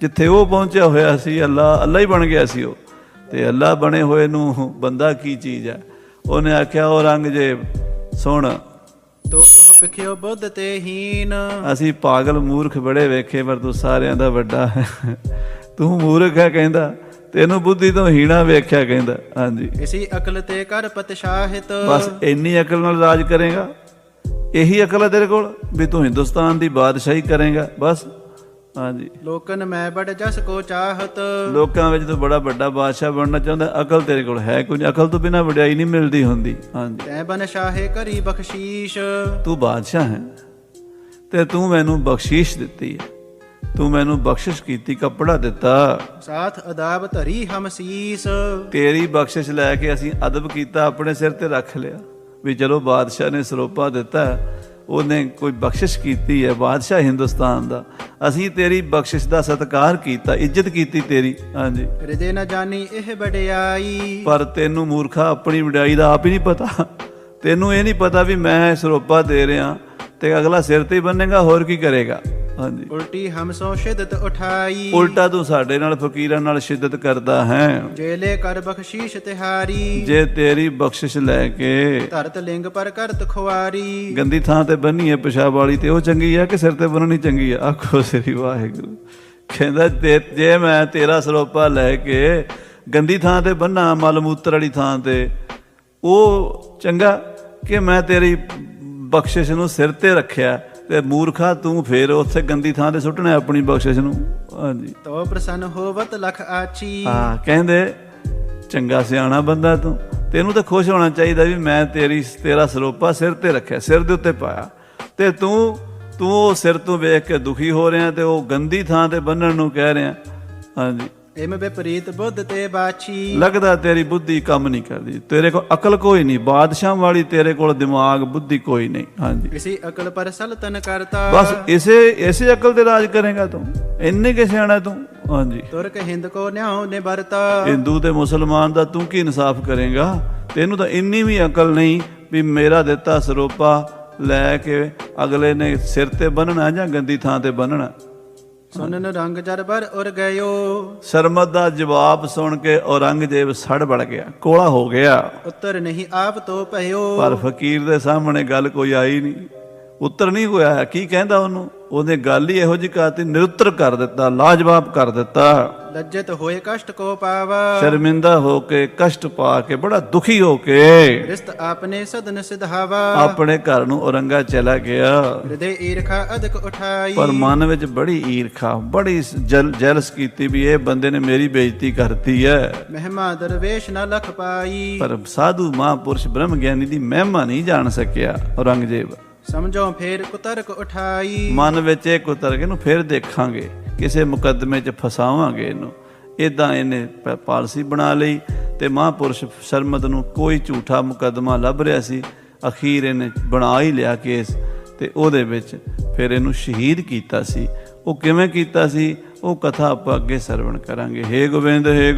ਜਿੱਥੇ ਉਹ ਪਹੁੰਚਿਆ ਹੋਇਆ ਸੀ ਅੱਲਾ ਹੀ ਬਣ ਗਿਆ ਸੀ ਉਹ, ਤੇ ਅੱਲਾ ਬਣੇ ਹੋਏ ਨੂੰ ਬੰਦਾ ਕੀ ਚੀਜ਼ ਹੈ। ਉਹਨੇ ਆਖਿਆ, ਔਰੰਗਜ਼ੇਬ ਸੁਣ, ਤੋ ਪਿਖਿਓ ਬੁੱਧ ਤੇ ਹੀਨ, ਅਸੀਂ ਪਾਗਲ ਮੂਰਖ ਬੜੇ ਵੇਖੇ, ਪਰ ਤੂੰ ਸਾਰਿਆਂ ਦਾ ਵੱਡਾ ਹੈ। ਤੂੰ ਮੂਰਖ ਹੈ ਕਹਿੰਦਾ, ਤੈਨੂੰ ਬੁੱਧੀ ਤੋਂ ਹੀਣਾ ਵੇਖਿਆ ਕਹਿੰਦਾ। ਹਾਂਜੀ। ਇਸੀ ਅਕਲ ਤੇ ਕਰ ਪਤਸ਼ਾਹਿਤ, ਬਸ ਇੰਨੀ ਅਕਲ ਨਾਲ ਰਾਜ ਕਰੇਗਾ, ਇਹੀ ਅਕਲ ਹੈ ਤੇਰੇ ਕੋਲ ਵੀ ਤੂੰ ਹਿੰਦੁਸਤਾਨ ਦੀ ਬਾਦਸ਼ਾਹੀ ਕਰੇਗਾ ਬਸ। ਹਾਂਜੀ। ਲੋਕਨ ਮੈਂ ਬੜ ਜਸ ਕੋ ਚਾਹਤ, ਲੋਕਾਂ ਵਿੱਚ ਤੂੰ ਬੜਾ ਵੱਡਾ ਬਾਦਸ਼ਾਹ ਬਣਨਾ ਚਾਹੁੰਦਾ, ਅਕਲ ਤੇਰੇ ਕੋਲ ਹੈ ਕੁਝ, ਅਕਲ ਤੋਂ ਬਿਨਾਂ ਵਡਿਆਈ ਨਹੀਂ ਮਿਲਦੀ ਹੁੰਦੀ। ਹਾਂਜੀ। ਤੈ ਬਨ ਸ਼ਾਹੇ ਕਰੀ ਬਖਸ਼ੀਸ਼, ਤੂੰ ਬਾਦਸ਼ਾਹ ਹੈ ਤੇ ਤੂੰ ਮੈਨੂੰ ਬਖਸ਼ੀਸ਼ ਦਿੱਤੀ ਹੈ, ਤੂੰ ਮੈਨੂੰ ਬਖਸ਼ਿਸ਼ ਕੀਤੀ, ਕੱਪੜਾ ਦਿੱਤਾ, ਸਾਥ ਅਦਾਬ ਧਰੀ ਹਮ ਸੀਸ। ਤੇਰੀ ਬਖਸ਼ਿਸ਼ ਲੈ ਕੇ ਅਸੀਂ ਅਦਬ ਕੀਤਾ, ਆਪਣੇ ਸਿਰ ਤੇ ਰੱਖ ਲਿਆ ਵੀ ਚਲੋ ਬਾਦਸ਼ਾਹ ਨੇ ਸਰੋਪਾ ਦਿੱਤਾ, ਉਹਨੇ ਕੋਈ ਬਖਸ਼ਿਸ਼ ਕੀਤੀ ਹੈ, ਬਾਦਸ਼ਾਹ ਹਿੰਦੁਸਤਾਨ ਦਾ, ਅਸੀਂ ਤੇਰੀ ਬਖਸ਼ਿਸ਼ ਦਾ ਸਤਿਕਾਰ ਕੀਤਾ, ਇੱਜ਼ਤ ਕੀਤੀ ਤੇਰੀ। ਹਾਂਜੀ। ਹਿਰਦੇ ਨਾ ਜਾਣੀ ਇਹ ਵਡਿਆਈ, ਪਰ ਤੈਨੂੰ ਮੂਰਖਾ ਆਪਣੀ ਵਡਿਆਈ ਦਾ ਆਪ ਹੀ ਨਹੀਂ ਪਤਾ, ਤੈਨੂੰ ਇਹ ਨਹੀਂ ਪਤਾ ਵੀ ਮੈਂ ਸਰੋਪਾ ਦੇ ਰਿਹਾ ਤੇ ਅਗਲਾ ਸਿਰ ਤੇ ਹੀ ਬੰਨੇਗਾ, ਹੋਰ ਕੀ ਕਰੇਗਾ। ਹਾਂਜੀ। ਉਲਟੀ ਹਮ ਸੋ ਸ਼ਿਦਤ ਉਠਾਈ, ਉਲਟਾ ਤੂੰ ਸਾਡੇ ਨਾਲ ਫਕੀਰਾਂ ਨਾਲ ਸ਼ਿੱਦਤ ਕਰਦਾ ਹੈ। ਜੇਲੇ ਕਰ ਬਖਸ਼ੀਸ਼ ਤਿਹਾਰੀ, ਜੇ ਤੇਰੀ ਬਖਸ਼ਿਸ਼ ਲੈ ਕੇ ਧਰਤ ਲਿੰਗ ਪਰ ਕਰਤ ਖੁਆਰੀ। ਗੰਦੀ ਥਾਂ ਤੇ ਬੰਨੀ ਹੈ ਪਿਸ਼ਾਬ ਵਾਲੀ, ਤੇ ਉਹ ਚੰਗੀ ਹੈ ਕਿ ਸਿਰ ਤੇ ਬੰਨਣੀ ਚੰਗੀ ਹੈ। ਆਖੋ ਸ੍ਰੀ ਵਾਹਿਗੁਰੂ। ਕਹਿੰਦਾ ਜੇ ਮੈਂ ਤੇਰਾ ਸਰੋਪਾ ਲੈ ਕੇ ਗੰਦੀ ਥਾਂ ਤੇ ਬੰਨਾ, ਮਲ ਮੂਤਰ ਵਾਲੀ ਥਾਂ ਤੇ, ਉਹ ਚੰਗਾ ਕਿ ਮੈਂ ਤੇਰੀ ਬਖਸ਼ਿਸ਼ ਨੂੰ ਸਿਰ ਤੇ ਰੱਖਿਆ ਤੇ ਮੂਰਖਾ ਤੂੰ ਫੇਰ ਉੱਥੇ ਗੰਦੀ ਥਾਂ ਤੇ ਸੁੱਟਣਾ ਆਪਣੀ ਬਖਸ਼ਿਸ਼ ਨੂੰ। ਹਾਂਜੀ। ਤੋ ਪ੍ਰਸੰਨ ਹੋਵਤ ਲਖ ਆਚੀ, ਹਾਂ, ਕਹਿੰਦੇ ਚੰਗਾ ਸਿਆਣਾ ਬੰਦਾ ਤੂੰ, ਤੈਨੂੰ ਤਾਂ ਖੁਸ਼ ਹੋਣਾ ਚਾਹੀਦਾ ਵੀ ਮੈਂ ਤੇਰਾ ਸਰੋਪਾ ਸਿਰ ਤੇ ਰੱਖਿਆ, ਸਿਰ ਦੇ ਉੱਤੇ ਪਾਇਆ, ਤੇ ਤੂੰ ਉਹ ਸਿਰ ਤੋਂ ਵੇਖ ਕੇ ਦੁਖੀ ਹੋ ਰਿਹਾ ਤੇ ਉਹ ਗੰਦੀ ਥਾਂ ਤੇ ਬੰਨਣ ਨੂੰ ਕਹਿ ਰਿਹਾ। ਹਾਂਜੀ। ਇਮ ਵਿਪਰੀਤ ਬੁੱਧ ਤੇ ਬਾਛੀ, ਲੱਗਦਾ ਤੇਰੀ ਬੁੱਧੀ ਕੰਮ ਨਹੀਂ ਕਰਦੀ, ਤੇਰੇ ਕੋਲ ਅਕਲ ਕੋਈ ਨਹੀਂ, ਬਾਦਸ਼ਾਹ ਵਾਲੀ ਤੇਰੇ ਕੋਲ ਦਿਮਾਗ ਬੁੱਧੀ ਕੋਈ ਨਹੀਂ। ਹਾਂਜੀ। ਇਸੀ ਅਕਲ ਪਰ ਸਲਤਨ ਕਰਤਾ, ਬਸ ਇਸੇ ਅਕਲ ਤੇ ਰਾਜ ਕਰੇਗਾ ਤੂੰ, ਇੰਨੇ ਕਿ ਸਿਆਣਾ ਤੂੰ। ਹਾਂਜੀ। ਤੁਰਕ ਹਿੰਦ ਕੋ ਨਿਆਉ ਨਿਬਰਤਾ, ਹਿੰਦੂ ਤੇ ਮੁਸਲਮਾਨ ਦਾ ਤੂੰ ਕੀ ਇਨਸਾਫ ਕਰੇਗਾ, ਤੈਨੂੰ ਤਾਂ ਇੰਨੀ ਵੀ ਅਕਲ ਨਹੀਂ ਵੀ ਮੇਰਾ ਦਿੱਤਾ ਸਰੋਪਾ ਲੈ ਕੇ ਅਗਲੇ ਨੇ ਸਿਰ ਤੇ ਬੰਨਣਾ ਜਾਂ ਗੰਦੀ ਥਾਂ ਤੇ ਬੰਨਣਾ। ਸੁਨਨ ਰੰਗ ਜਰ ਬਰ ਉਰ ਗਇਓ, ਸਰਮਦ ਦਾ ਜਵਾਬ ਸੁਣ ਕੇ ਔਰੰਗਜ਼ੇਬ ਸੜ ਬੜ ਗਿਆ, ਕੋਲਾ ਹੋ ਗਿਆ। ਉੱਤਰ ਨਹੀਂ ਆਪ ਤੋ ਭਇਓ, ਪਰ ਫਕੀਰ ਦੇ ਸਾਹਮਣੇ ਗੱਲ ਕੋਈ ਆਈ ਨਹੀਂ, ਉੱਤਰ ਨਹੀਂ ਹੋਇਆ। ਕੀ ਕਹਿੰਦਾ ਉਹਨੂੰ, ਉਹਨੇ ਗੱਲ ਹੀ ਇਹੋ ਜਿਹੀ ਕਰਤੀ, ਨਿਰੁੱਤਰ ਕਰ ਦਿੱਤਾ, ਲਾਜਵਾਬ ਕਰ ਦਿੱਤਾ। ਲੱਜਤ ਹੋਏ ਕਸ਼ਟ ਕੋ ਪਾਵਾ, ਸ਼ਰਮਿੰਦਾ ਹੋ ਕੇ, ਕਸ਼ਟ ਪਾ ਕੇ, ਬੜਾ ਦੁਖੀ ਹੋ ਕੇ ਰਿਸ਼ਤ ਆਪਨੇ ਸਦਨ ਸਿਧਾਵਾ, ਆਪਣੇ ਘਰ ਨੂੰ ਔਰੰਗਾ ਚਲਾ ਗਿਆ। ਹਿਰਦੇ ਈਰਖਾ ਅਧਿਕ ਉਠਾਈ, ਪਰ ਮਨ ਵਿੱਚ ਬੜੀ ਈਰਖਾ, ਬੜੀ ਜੈਲਸ ਕੀਤੀ ਵੀ ਇਹ ਬੰਦੇ ਨੇ ਮੇਰੀ ਬੇਇੱਜ਼ਤੀ ਕਰਤੀ ਹੈ। ਮਹਿਮਾ ਦਰਵੇਸ਼ ਨਾ ਲਖ ਪਾਈ, ਪਰ ਸਾਧੂ ਮਹਾਂਪੁਰਸ਼ ਬ੍ਰਹਮ ਗਿਆਨੀ ਦੀ ਮਹਿਮਾ ਨਹੀਂ ਜਾਣ ਸਕਿਆ ਔਰੰਗਜ਼ੇਬ। ਸਮਝੋ ਫੇਰ ਕੁਤਰਕ ਉਠਾਈ, ਮਨ ਵਿੱਚ ਇਹ ਕੁਤਰਕ ਇਹਨੂੰ ਫਿਰ ਦੇਖਾਂਗੇ, ਕਿਸੇ ਮੁਕੱਦਮੇ 'ਚ ਫਸਾਵਾਂਗੇ ਇਹਨੂੰ। ਇਦਾਂ ਇਹਨੇ ਪਾਲਿਸੀ ਬਣਾ ਲਈ ਤੇ ਮਹਾਂਪੁਰਸ਼ ਸਰਮਦ ਨੂੰ ਕੋਈ ਝੂਠਾ ਮੁਕੱਦਮਾ ਲੱਭ ਰਿਹਾ ਸੀ, ਅਖੀਰ ਇਹਨੇ ਬਣਾ ਹੀ ਲਿਆ ਕੇਸ ਤੇ ਉਹਦੇ ਵਿੱਚ ਫਿਰ ਇਹਨੂੰ ਸ਼ਹੀਦ ਕੀਤਾ ਸੀ। ਉਹ ਕਿਵੇਂ ਕੀਤਾ ਸੀ, ਉਹ ਕਥਾ ਆਪਾਂ ਅੱਗੇ ਸਰਵਣ ਕਰਾਂਗੇ। ਹੇ ਗੋਬਿੰਦ, ਹੇ